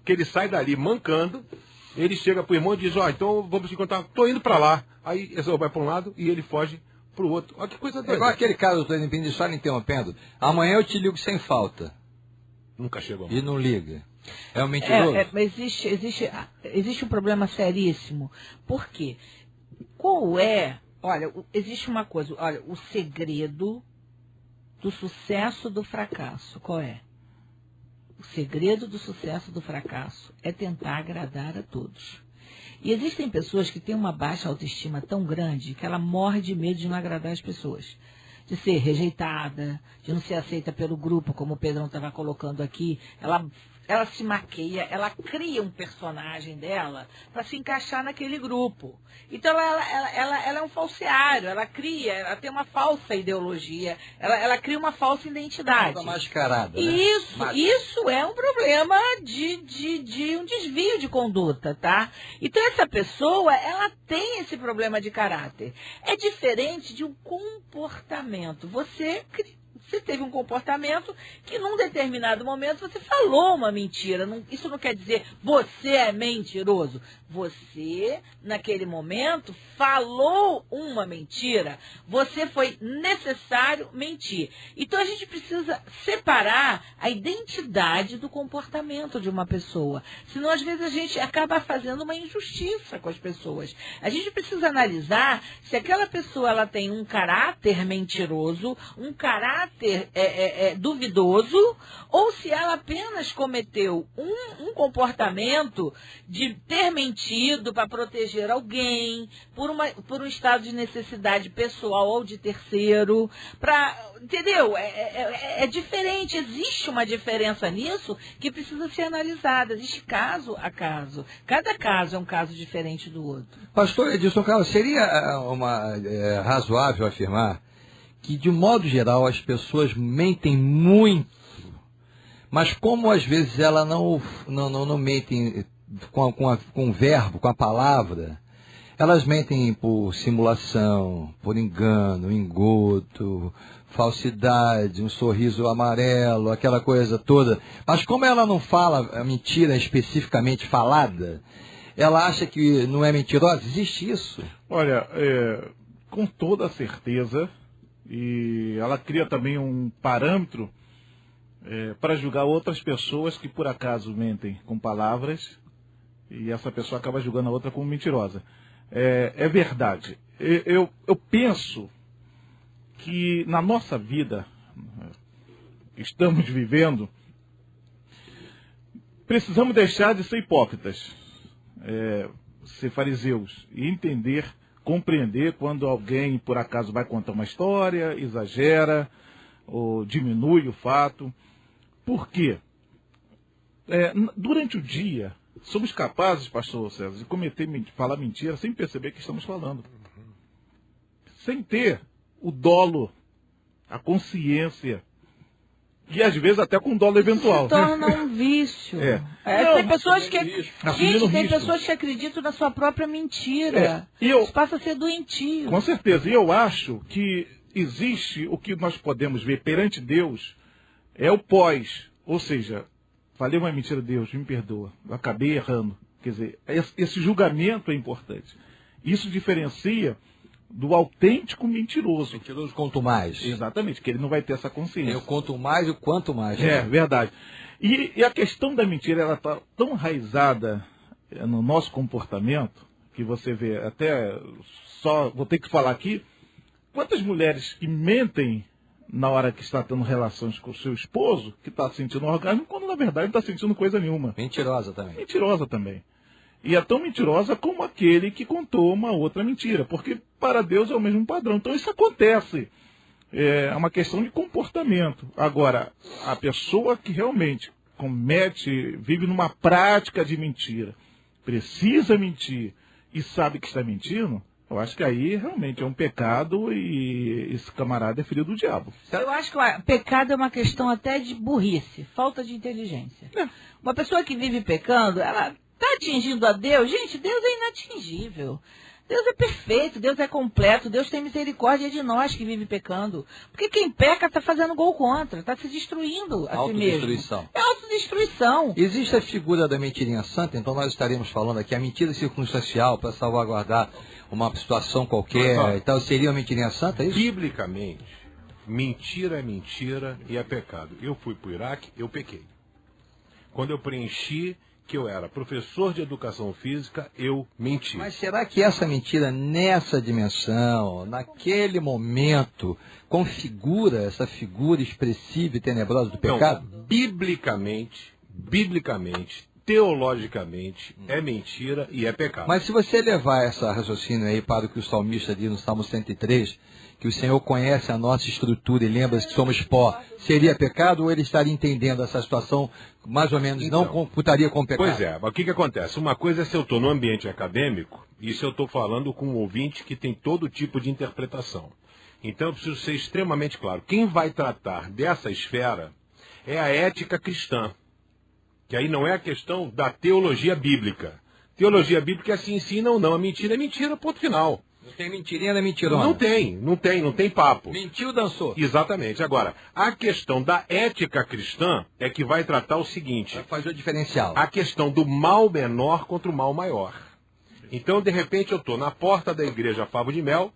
que ele sai dali mancando, ele chega pro irmão e diz, então vamos se encontrar, tô indo para lá. Aí Esaú vai para um lado e ele foge pro outro. Olha que coisa doida. Igual aquele caso, só lhe interrompendo, amanhã eu te ligo sem falta. Nunca chegou. E não liga. É um mentiroso? Mas existe um problema seríssimo. Por quê? Olha, existe uma coisa, olha, o segredo do sucesso do fracasso, qual é? O segredo do sucesso do fracasso é tentar agradar a todos. E existem pessoas que têm uma baixa autoestima tão grande que ela morre de medo de não agradar as pessoas. De ser rejeitada, de não ser aceita pelo grupo, como o Pedrão estava colocando aqui. Ela se maqueia, ela cria um personagem dela para se encaixar naquele grupo. Então ela é um falseário, ela tem uma falsa ideologia, ela cria uma falsa identidade. Toda mascarada, né? Isso é um problema de um desvio de conduta, tá? Então essa pessoa, ela tem esse problema de caráter. É diferente de um comportamento. Você Você teve um comportamento que num determinado momento você falou uma mentira. Isso não quer dizer você é mentiroso. Você, naquele momento, falou uma mentira. Você foi necessário mentir. Então a gente precisa separar a identidade do comportamento de uma pessoa. Senão, às vezes, a gente acaba fazendo uma injustiça com as pessoas. A gente precisa analisar se aquela pessoa ela tem um caráter mentiroso, um caráter duvidoso, ou se ela apenas cometeu um comportamento de ter mentido para proteger alguém, por um estado de necessidade pessoal ou de terceiro, entendeu? É diferente, existe uma diferença nisso que precisa ser analisada, existe caso a caso. Cada caso é um caso diferente do outro. Pastor Edilson Carlos, seria razoável afirmar que, de modo geral, as pessoas mentem muito, mas como às vezes elas não mentem com o verbo, com a palavra, elas mentem por simulação, por engano, engodo, falsidade, um sorriso amarelo, aquela coisa toda. Mas como ela não fala a mentira especificamente falada, ela acha que não é mentirosa? Existe isso? Olha, com toda certeza, e ela cria também um parâmetro para julgar outras pessoas que por acaso mentem com palavras, e essa pessoa acaba julgando a outra como mentirosa. É verdade. Eu penso que na nossa vida, que estamos vivendo, precisamos deixar de ser hipócritas, ser fariseus, e entender, compreender quando alguém por acaso vai contar uma história, exagera ou diminui o fato. Por quê? Durante o dia, somos capazes, pastor César, de falar mentira sem perceber que estamos falando. Sem ter o dolo, a consciência. E às vezes até com dolo eventual. Se torna um vício. Tem pessoas que acreditam na sua própria mentira. Isso passa a ser doentio. Com certeza. E eu acho que existe o que nós podemos ver perante Deus, é o pós. Ou seja, falei uma mentira, Deus, me perdoa. Eu acabei errando. Quer dizer, esse julgamento é importante. Isso diferencia do autêntico mentiroso. Mentiroso conto mais. Exatamente, que ele não vai ter essa consciência. Eu conto mais e o quanto mais. Verdade. E a questão da mentira, ela está tão enraizada no nosso comportamento, que você vê, até só, vou ter que falar aqui, quantas mulheres que mentem na hora que está tendo relações com o seu esposo, que está sentindo orgasmo, quando na verdade não está sentindo coisa nenhuma. Mentirosa também. Mentirosa também. E é tão mentirosa como aquele que contou uma outra mentira, porque para Deus é o mesmo padrão. Então isso acontece. É uma questão de comportamento. Agora, a pessoa que realmente vive numa prática de mentira, precisa mentir e sabe que está mentindo, eu acho que aí realmente é um pecado e esse camarada é filho do diabo. Eu acho que o pecado é uma questão até de burrice, falta de inteligência. Uma pessoa que vive pecando, ela está atingindo a Deus. Gente, Deus é inatingível. Deus é perfeito, Deus é completo, Deus tem misericórdia de nós que vive pecando. Porque quem peca está fazendo gol contra, está se destruindo a si mesmo. Autodestruição. É autodestruição. Existe a figura da mentirinha santa, então nós estaremos falando aqui, a mentira circunstancial para salvaguardar uma situação qualquer e tal, seria uma mentirinha santa, é isso? Biblicamente, mentira é mentira e é pecado. Eu fui para o Iraque, eu pequei. Quando eu preenchi que eu era professor de educação física, eu menti. Mas será que essa mentira, nessa dimensão, naquele momento, configura essa figura expressiva e tenebrosa do pecado? Não, biblicamente, teologicamente, é mentira e é pecado. Mas se você levar essa raciocínio aí para o que o salmista diz no Salmo 103, que o Senhor conhece a nossa estrutura e lembra que somos pó, seria pecado ou ele estaria entendendo essa situação mais ou menos, então, não computaria com pecado? Pois é, mas o que acontece? Uma coisa é se eu estou no ambiente acadêmico e se eu estou falando com um ouvinte que tem todo tipo de interpretação. Então eu preciso ser extremamente claro. Quem vai tratar dessa esfera é a ética cristã, que aí não é a questão da teologia bíblica. Teologia bíblica é se ensina ou não. A mentira é mentira, ponto final. Não tem mentirinha nem mentirona. Não tem papo. Mentiu, dançou. Exatamente. Agora, a questão da ética cristã é que vai tratar o seguinte. Vai fazer o diferencial. A questão do mal menor contra o mal maior. Então, de repente, eu estou na porta da igreja Favo de Mel,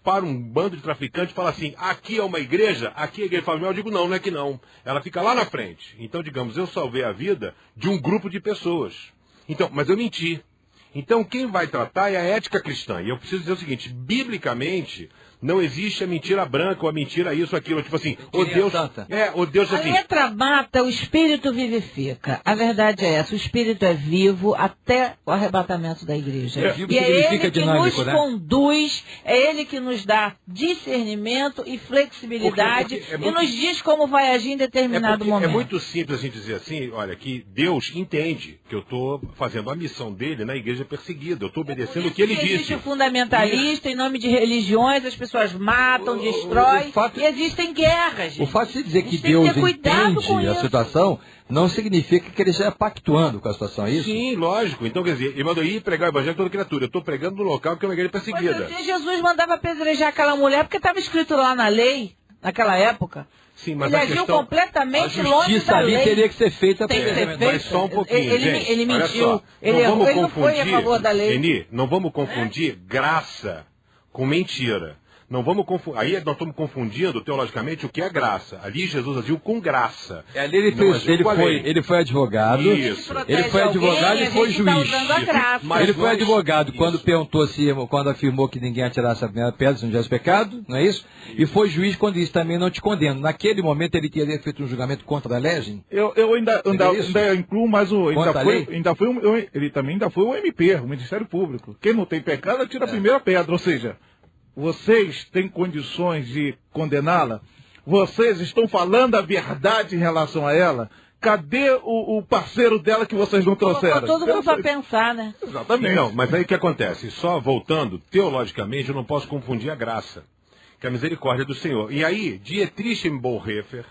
para um bando de traficantes e fala assim, aqui é uma igreja, aqui é a igreja Favo de Mel. Eu digo, não é que não. Ela fica lá na frente. Então, digamos, eu salvei a vida de um grupo de pessoas. Então, mas eu menti. Então, quem vai tratar é a ética cristã. E eu preciso dizer o seguinte, biblicamente, não existe a mentira branca ou a mentira isso, aquilo. Tipo assim, o Deus... o Deus A assim... letra mata, o espírito vivifica. A verdade é essa, o espírito é vivo até o arrebatamento da igreja. Vivo E é ele significa que dinâmico, nos né? conduz, é ele que nos dá discernimento e flexibilidade Porque é e muito- nos diz como vai agir em determinado É momento. muito simples a gente dizer assim, olha, que Deus entende que eu estou fazendo a missão dele na igreja perseguida. Eu estou obedecendo o que ele Existe disse. o fundamentalista, em nome de religiões, as pessoas matam, destroem, o fato- e existem guerras, O gente. fato de dizer A que gente tem que Deus ter cuidado com entende a isso. situação não significa que ele esteja pactuando com a situação, é isso? Sim, lógico. Então, quer dizer, ele mandou ir pregar o evangelho a toda criatura. Eu estou pregando no local que é uma igreja perseguida. Mas Jesus mandava apedrejar aquela mulher porque estava escrito lá na lei, naquela época. Sim, mas Ele a agiu questão... completamente A longe justiça da ali lei. teria que ser feita Tem que ser previamente. feito. Mas só um pouquinho, ele gente. ele Olha mentiu, só, ele não errou, vamos ele não foi a favor da lei. Eni, não vamos confundir graça com mentira. Não vamos confundir. Aí nós estamos confundindo teologicamente o que é graça. Ali Jesus agiu com graça. Ali ele, Não agiu com a lei. ele foi advogado. Isso. Ele foi advogado e foi juiz. Usando a graça. Mas Ele foi nós- advogado quando Isso. perguntou se, quando afirmou que ninguém atirasse a primeira pedra se não tivesse pecado, não é isso? E foi juiz quando disse também não te condeno. Naquele momento ele teria feito um julgamento contra a legem? Eu ainda incluo mais o. Conta a lei? Ele também ainda foi o MP, o Ministério Público. Quem não tem pecado, atira a primeira pedra. Ou seja, vocês têm condições de condená-la? Vocês estão falando a verdade em relação a ela? Cadê o parceiro dela que vocês não trouxeram? Colocou todo mundo para pensar, né? Exatamente. Não, mas aí o que acontece? Só voltando, teologicamente, eu não posso confundir a graça, que é a misericórdia do Senhor. E aí, Dietrich Bonhoeffer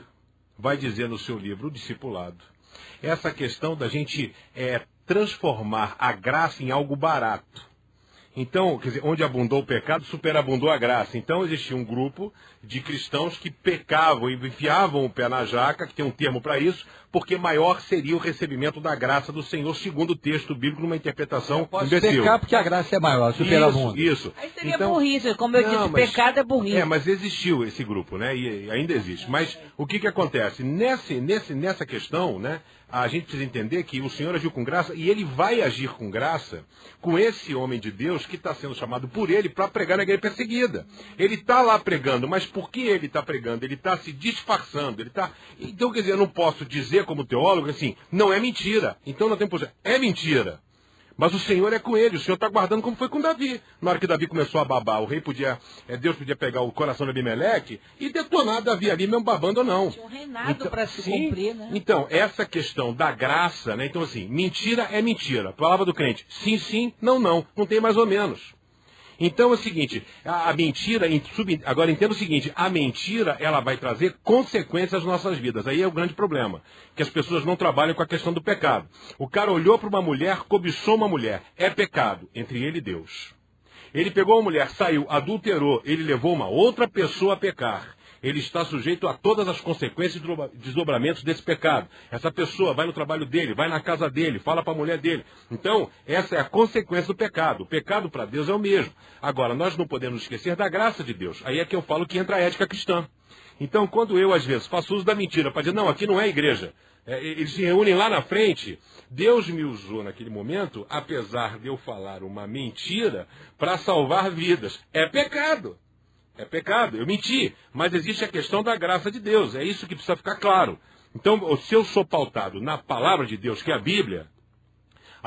vai dizer no seu livro, O Discipulado, essa questão da gente transformar a graça em algo barato. Então, quer dizer, onde abundou o pecado, superabundou a graça. Então, existia um grupo de cristãos que pecavam e enfiavam o pé na jaca, que tem um termo para isso, porque maior seria o recebimento da graça do Senhor, segundo o texto bíblico, numa interpretação Pode imbecil. pecar porque a graça é maior, superabundo. Isso. Aí seria Então, burrice, como eu disse, mas- pecado é burrice. mas existiu esse grupo, né? E ainda existe. Mas o que acontece? Nessa questão, né? A gente precisa entender que o Senhor agiu com graça e ele vai agir com graça com esse homem de Deus que está sendo chamado por ele para pregar na igreja perseguida. Ele está lá pregando, mas por que ele está pregando? Ele está se disfarçando. Então, quer dizer, eu não posso dizer como teólogo assim, não é mentira. Então, não tem por é mentira. Mas o Senhor é com ele, o Senhor está guardando como foi com Davi. Na hora que Davi começou a babar, Deus podia pegar o coração de Abimeleque e detonar Davi ali, mesmo babando ou não. Tinha um reinado para se cumprir, né? Então, essa questão da graça, né? Então, assim, mentira é mentira. Palavra do crente, sim, sim, não, não. Não tem mais ou menos. Então é o seguinte, a mentira, agora entenda o seguinte, a mentira, ela vai trazer consequências nas nossas vidas. Aí é o grande problema, que as pessoas não trabalham com a questão do pecado. O cara olhou para uma mulher, cobiçou uma mulher, é pecado entre ele e Deus. Ele pegou uma mulher, saiu, adulterou, ele levou uma outra pessoa a pecar. Ele está sujeito a todas as consequências e desdobramentos desse pecado. Essa pessoa vai no trabalho dele, vai na casa dele, fala para a mulher dele. Então, essa é a consequência do pecado. O pecado para Deus é o mesmo. Agora, nós não podemos esquecer da graça de Deus. Aí é que eu falo que entra a ética cristã. Então, quando eu, às vezes, faço uso da mentira para dizer, não, aqui não é igreja. Eles se reúnem lá na frente. Deus me usou naquele momento, apesar de eu falar uma mentira, para salvar vidas. É pecado. É pecado, eu menti, mas existe a questão da graça de Deus, é isso que precisa ficar claro. Então, se eu sou pautado na palavra de Deus, que é a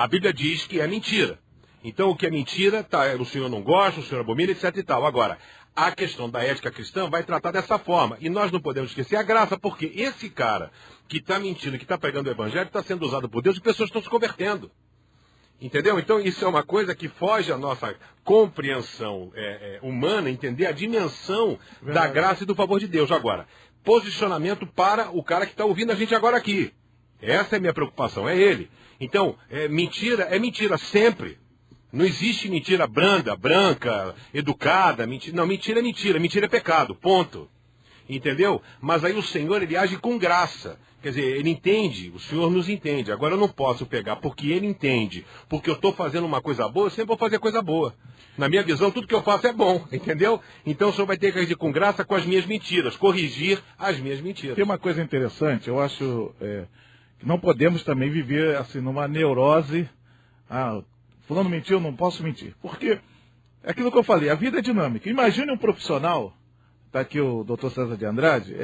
Bíblia diz que é mentira. Então, o que é mentira, o Senhor não gosta, o Senhor abomina, etc e tal. Agora, a questão da ética cristã vai tratar dessa forma, e nós não podemos esquecer a graça, porque esse cara que está mentindo, que está pregando o evangelho, está sendo usado por Deus e pessoas estão se convertendo. Entendeu? Então isso é uma coisa que foge à nossa compreensão humana, entender a dimensão da graça e do favor de Deus. Agora, posicionamento para o cara que está ouvindo a gente agora aqui. Essa é a minha preocupação, é ele. Então, mentira é mentira, sempre. Não existe mentira branda, branca, educada. Mentira. Não, mentira é mentira. Mentira é pecado. Ponto. Entendeu? Mas aí o Senhor, ele age com graça. Quer dizer, ele entende, o Senhor nos entende. Agora eu não posso pegar porque ele entende. Porque eu estou fazendo uma coisa boa, eu sempre vou fazer coisa boa. Na minha visão, tudo que eu faço é bom, entendeu? Então o Senhor vai ter que agir com graça com as minhas mentiras, corrigir as minhas mentiras. Tem uma coisa interessante, eu acho que não podemos também viver assim numa neurose. Fulano mentiu, eu não posso mentir. Porque é aquilo que eu falei, a vida é dinâmica. Imagine um profissional, está aqui o doutor César de Andrade,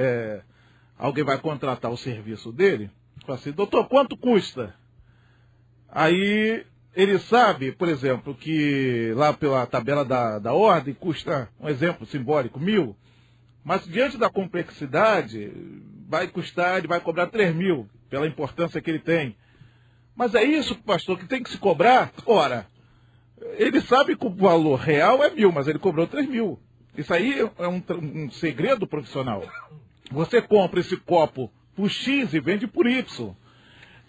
alguém vai contratar o serviço dele, fala assim, doutor, quanto custa? Aí ele sabe, por exemplo, que lá pela tabela da ordem custa, um exemplo simbólico, 1.000, mas diante da complexidade vai custar, ele vai cobrar 3.000, pela importância que ele tem. Mas é isso, pastor, que tem que se cobrar? Ora, ele sabe que o valor real é 1.000, mas ele cobrou 3.000. Isso aí é um segredo profissional. Você compra esse copo por X e vende por Y.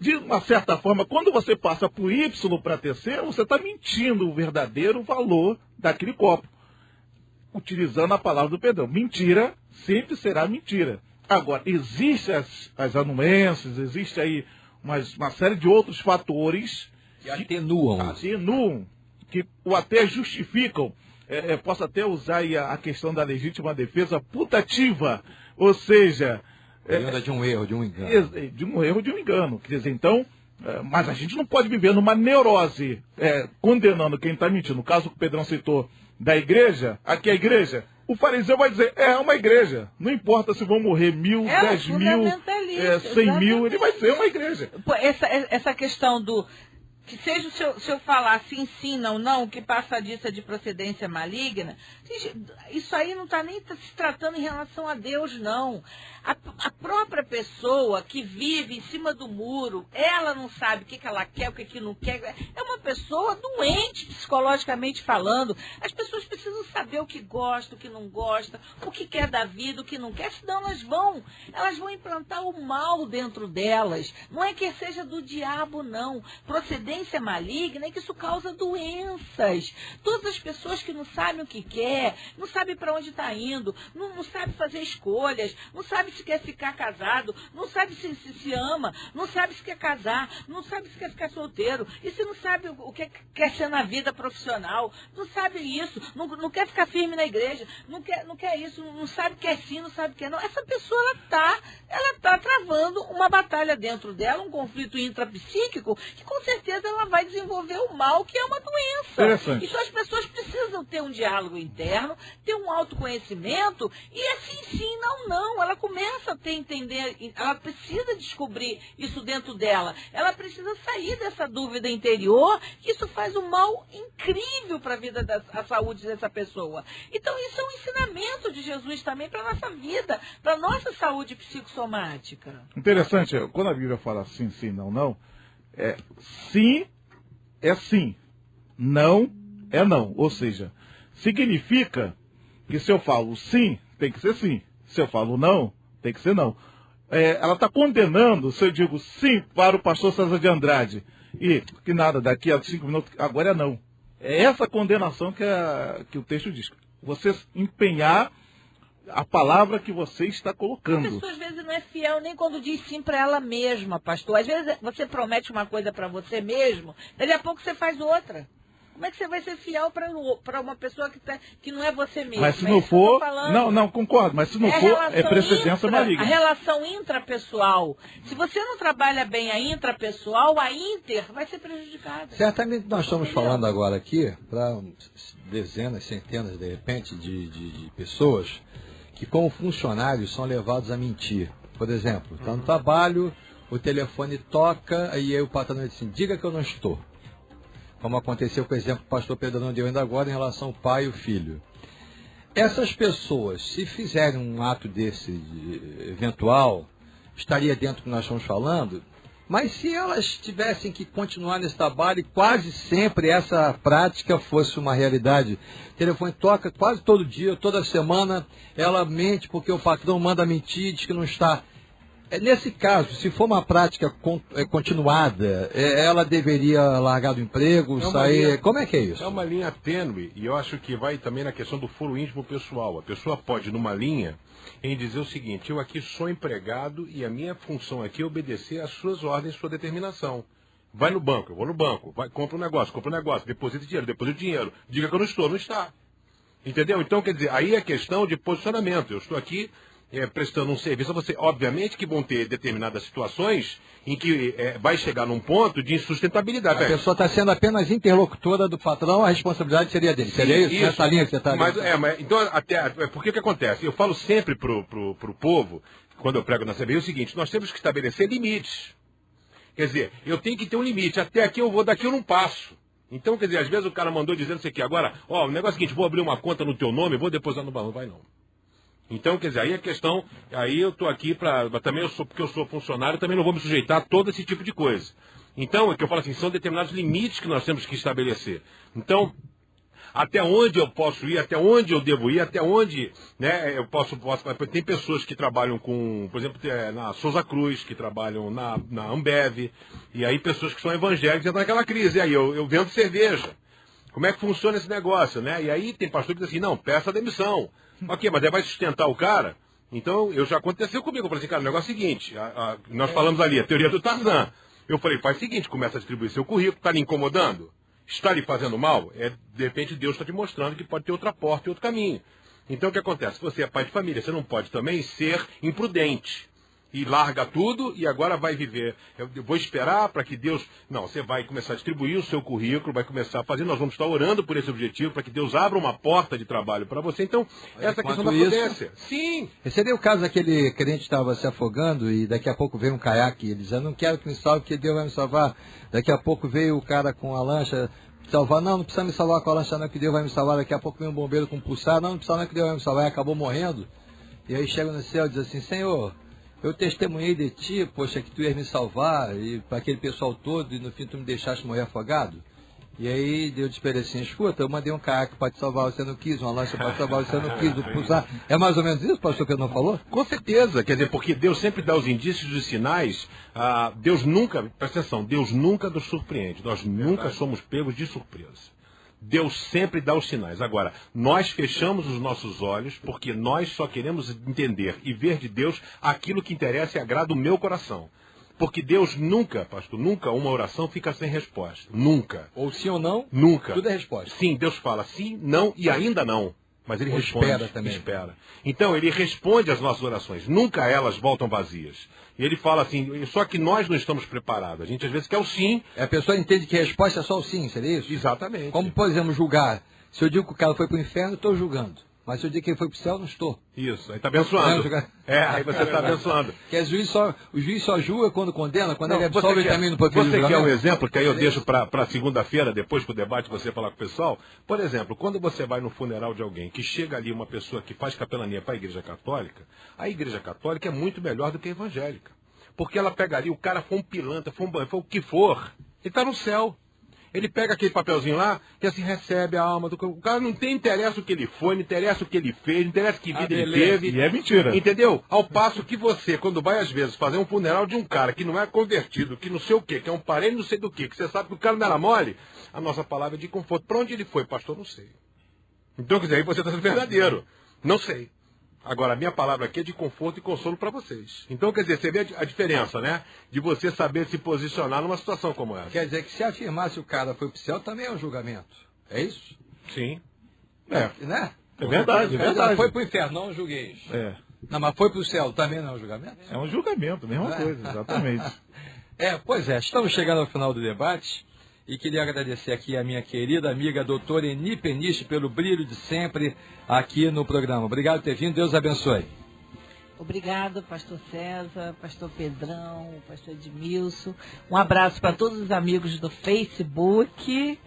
De uma certa forma, quando você passa por Y para ter C, você está mentindo o verdadeiro valor daquele copo. Utilizando a palavra do Pedrão. Mentira sempre será mentira. Agora, existem as anuências, existe aí uma série de outros fatores que atenuam, que até justificam. Posso até usar aí a questão da legítima defesa putativa, ou seja... de um erro, de um engano. De um erro, de um engano. Quer dizer, então, mas a gente não pode viver numa neurose, condenando quem está mentindo. No caso que o Pedrão citou da igreja, aqui a igreja, o fariseu vai dizer, é uma igreja. Não importa se vão morrer 1.000, 10.000, 100.000, ele vai ser uma igreja. Essa questão do... Que seja se eu falar sim, não, que passa disso de procedência maligna, isso aí não está nem se tratando em relação a Deus, não. A própria pessoa que vive em cima do muro, ela não sabe o que ela quer, o que não quer. É uma pessoa doente, psicologicamente falando. As pessoas precisam saber o que gosta, o que não gosta, o que quer da vida, o que não quer, senão elas vão implantar o mal dentro delas. Não é que seja do diabo, não. Procedência maligna é que isso causa doenças. Todas as pessoas que não sabem o que quer, não sabem para onde está indo, não sabem fazer escolhas, não sabem se quer ficar casado, não sabe se ama, não sabe se quer casar, não sabe se quer ficar solteiro, e se não sabe o que quer ser na vida profissional, não sabe isso, não quer ficar firme na igreja, não quer isso, não sabe que é sim, não sabe que é não. Essa pessoa, ela tá travando uma batalha dentro dela, um conflito intrapsíquico, que com certeza ela vai desenvolver o mal, que é uma doença. Então as pessoas precisam ter um diálogo interno, ter um autoconhecimento, e assim sim, não. Ela começa a entender, ela precisa descobrir isso dentro dela. Ela precisa sair dessa dúvida interior, que isso faz um mal incrível para a vida, a saúde dessa pessoa. Então isso é um ensinamento de Jesus também para a nossa vida, para a nossa saúde psicossomática. Interessante, quando a Bíblia fala sim, não, sim é sim, não é não. Ou seja, significa que se eu falo sim, tem que ser sim. Se eu falo não, tem que ser não. Ela está condenando, se eu digo sim para o pastor César de Andrade, e que nada, daqui a 5 minutos, agora é não. É essa condenação que o texto diz. Você empenhar a palavra que você está colocando. A pessoa às vezes não é fiel nem quando diz sim para ela mesma, pastor. Às vezes você promete uma coisa para você mesmo, daqui a pouco você faz outra. Como é que você vai ser fiel para uma pessoa que não é você mesmo? Mas se não for... Não, concordo. Mas se não for, é precedência maligna. A relação intrapessoal. Se você não trabalha bem a intrapessoal, a inter vai ser prejudicada. Certamente nós estamos falando agora aqui para dezenas, centenas, de repente, de pessoas que, como funcionários, são levados a mentir. Por exemplo, está no trabalho, o telefone toca, e aí o patrão diz assim, diga que eu não estou. Como aconteceu com o exemplo que o pastor Pedrão deu ainda agora em relação ao pai e o filho. Essas pessoas, se fizerem um ato desse eventual, estaria dentro do que nós estamos falando, mas se elas tivessem que continuar nesse trabalho e quase sempre essa prática fosse uma realidade, o telefone toca quase todo dia, toda semana, ela mente porque o patrão manda mentir, diz que não está. Nesse caso, se for uma prática continuada, ela deveria largar do emprego, sair... Como é que é isso? É uma linha tênue, e eu acho que vai também na questão do foro íntimo pessoal. A pessoa pode, numa linha, em dizer o seguinte: eu aqui sou empregado e a minha função aqui é obedecer às suas ordens, sua determinação. Vai no banco, eu vou no banco, compra um negócio, deposita dinheiro, diga que eu não estou, não está. Entendeu? Então, quer dizer, aí é questão de posicionamento. Eu estou aqui prestando um serviço a você. Obviamente que vão ter determinadas situações em que vai chegar num ponto de insustentabilidade. A pessoa está sendo apenas interlocutora do patrão, a responsabilidade seria dele. Seria isso? Nessa linha que você está... Então, porque o que acontece? Eu falo sempre pro povo, quando eu prego na CBI, é o seguinte: nós temos que estabelecer limites. Quer dizer, eu tenho que ter um limite. Até aqui eu vou, daqui eu não passo. Então, quer dizer, às vezes o cara mandou dizendo isso aqui. Agora, o negócio é o seguinte: vou abrir uma conta no teu nome, vou depositar no banco. Não vai não. Então, quer dizer, aí a questão, aí eu estou aqui porque eu sou funcionário, também não vou me sujeitar a todo esse tipo de coisa. Então, é que eu falo assim, são determinados limites que nós temos que estabelecer. Então, até onde eu posso ir, até onde eu devo ir, até onde, né, eu posso. Tem pessoas que trabalham com, por exemplo, na Souza Cruz, que trabalham na Ambev, e aí pessoas que são evangélicas entram naquela crise. E aí eu vendo cerveja. Como é que funciona esse negócio, né? E aí tem pastor que diz assim: não, peça demissão. Ok, mas aí vai sustentar o cara? Então, já aconteceu comigo. Eu falei assim: cara, o negócio é o seguinte, nós falamos ali, a teoria do Tarzan. Eu falei: faz o seguinte, começa a distribuir seu currículo, está lhe incomodando? Está lhe fazendo mal? De repente Deus está te mostrando que pode ter outra porta e outro caminho. Então o que acontece? Se você é pai de família, você não pode também ser imprudente. E larga tudo e agora vai viver. Eu vou esperar para que Deus... Não, você vai começar a distribuir o seu currículo, vai começar a fazer, nós vamos estar orando por esse objetivo, para que Deus abra uma porta de trabalho para você. Então, essa questão da prudência. Sim. Seria o caso daquele crente que estava se afogando e daqui a pouco veio um caiaque, ele dizia: não quero que me salve, porque Deus vai me salvar. Daqui a pouco veio o cara com a lancha salvar: não precisa me salvar com a lancha, não, que Deus vai me salvar. Daqui a pouco veio um bombeiro com um pulsar: não precisa, não, que Deus vai me salvar. E acabou morrendo. E aí chega no céu e diz assim: Senhor, eu testemunhei de ti, poxa, que tu ias me salvar, e para aquele pessoal todo, e no fim tu me deixaste morrer afogado. E aí Deus disse para ele assim: escuta, eu mandei um caiaque para te salvar, você não quis, uma lancha para te salvar, você não quis, o pulsar. É mais ou menos isso, pastor, que não falou? Com certeza, quer dizer, porque Deus sempre dá os indícios e os sinais. Deus nunca, presta atenção, Deus nunca nos surpreende, nós nunca somos pegos de surpresa. Deus sempre dá os sinais. Agora, nós fechamos os nossos olhos porque nós só queremos entender e ver de Deus aquilo que interessa e agrada o meu coração. Porque Deus nunca, pastor, nunca uma oração fica sem resposta. Nunca. Ou sim ou não? Nunca. Tudo é resposta. Sim, Deus fala sim, não e ainda não. Mas ele responde. Espera também. Espera. Então, ele responde às nossas orações. Nunca elas voltam vazias. E ele fala assim, só que nós não estamos preparados. A gente às vezes quer o sim. A pessoa entende que a resposta é só o sim, seria isso? Exatamente. Como, por exemplo, julgar. Se eu digo que o cara foi para o inferno, estou julgando. Mas se eu digo que ele foi para o céu, não estou. Isso, aí está abençoando. Aí você está abençoando. Que o juiz só julga quando condena, quando ele absolve também no papel de julgamento. Você quer um exemplo, que aí eu deixo para segunda-feira, depois para o debate, você falar com o pessoal? Por exemplo, quando você vai no funeral de alguém, que chega ali uma pessoa que faz capelania para a Igreja Católica, a Igreja Católica é muito melhor do que a evangélica. Porque ela pega ali, o cara foi um pilantra, foi o que for, ele está no céu. Ele pega aquele papelzinho lá e assim recebe a alma do... O cara não tem interesse o que ele foi, não interessa o que ele fez, não interessa que vida ele teve. E é mentira. Entendeu? Ao passo que você, quando vai às vezes fazer um funeral de um cara que não é convertido, que não sei o quê, que é um parente não sei do quê, que você sabe que o cara não era mole, a nossa palavra é de conforto. Para onde ele foi, pastor? Não sei. Então, quer dizer, aí você está sendo verdadeiro. Não sei. Agora, a minha palavra aqui é de conforto e consolo para vocês. Então, quer dizer, você vê a diferença, né? De você saber se posicionar numa situação como essa. Quer dizer que se afirmasse o cara foi pro céu, também é um julgamento. É isso? Sim. Né? É verdade, é verdade. Foi pro inferno, não julguei isso. Não, mas foi pro céu, também não é um julgamento? É um julgamento, mesma coisa, exatamente. Pois é, estamos chegando ao final do debate. E queria agradecer aqui a minha querida amiga doutora Eni Peniche pelo brilho de sempre aqui no programa. Obrigado por ter vindo, Deus abençoe. Obrigado, pastor César, pastor Pedrão, pastor Edmilson. Um abraço para todos os amigos do Facebook que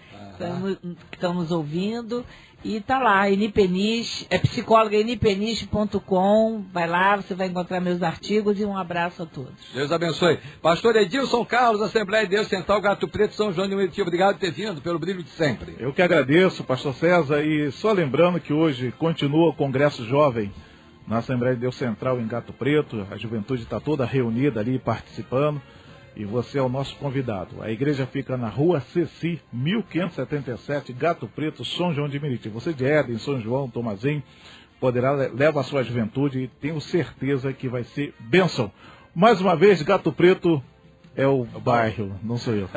estão nos ouvindo. E tá lá, Eni Peniche, psicóloga enipeniche.com. Vai lá, você vai encontrar meus artigos e um abraço a todos. Deus abençoe. Pastor Edilson Carlos, Assembleia de Deus Central, Gato Preto, São João de Meriti. Obrigado por ter vindo, pelo brilho de sempre. Eu que agradeço, pastor César, e só lembrando que hoje continua o Congresso Jovem na Assembleia de Deus Central em Gato Preto. A juventude está toda reunida ali participando e você é o nosso convidado. A igreja fica na Rua Ceci, 1577, Gato Preto, São João de Meriti. Você de Éden, São João, Tomazinho, poderá levar a sua juventude e tenho certeza que vai ser bênção. Mais uma vez, Gato Preto é o bairro, não sou eu.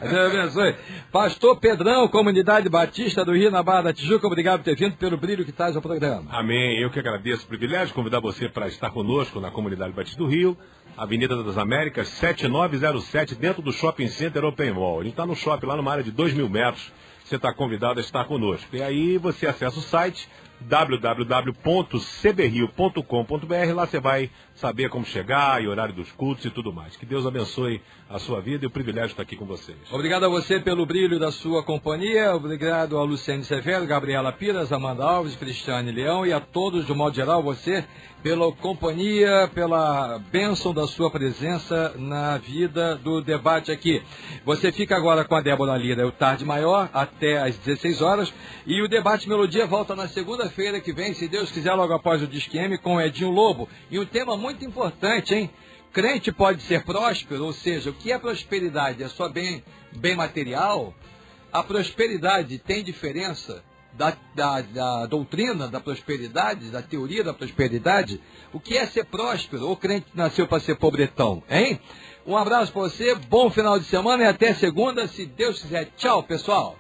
Deus abençoe. Pastor Pedrão, Comunidade Batista do Rio, na Barra da Tijuca, obrigado por ter vindo, pelo brilho que traz ao programa. Amém. Eu que agradeço o privilégio de convidar você para estar conosco na Comunidade Batista do Rio, Avenida das Américas, 7907, dentro do Shopping Center Open Mall. A gente está no shopping, lá numa área de 2.000 metros. Você está convidado a estar conosco. E aí você acessa o site www.cbrio.com.br. Lá você vai saber como chegar e horário dos cultos e tudo mais. Que Deus abençoe a sua vida e o privilégio de estar aqui com vocês. Obrigado a você pelo brilho da sua companhia. Obrigado a Luciane Severo, Gabriela Piras, Amanda Alves, Cristiane Leão e a todos, de modo geral, você pela companhia, pela bênção da sua presença na vida do debate aqui. Você fica agora com a Débora Lira, o Tarde Maior, até às 16 horas. E o Debate Melodia volta na segunda-feira que vem, se Deus quiser, logo após o Disque M, com o Edinho Lobo. E um tema muito importante, hein? Crente pode ser próspero, ou seja, o que é prosperidade? É só bem material? A prosperidade tem diferença da doutrina da prosperidade, da teoria da prosperidade? O que é ser próspero? Ou crente nasceu para ser pobretão, hein? Um abraço para você, bom final de semana e até segunda, se Deus quiser. Tchau, pessoal!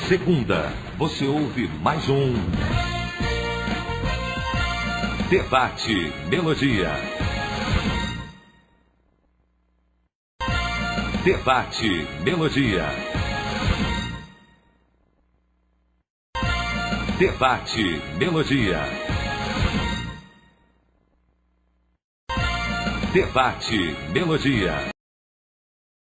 Segunda, você ouve mais um Debate Melodia. Debate Melodia. Debate Melodia. Debate Melodia.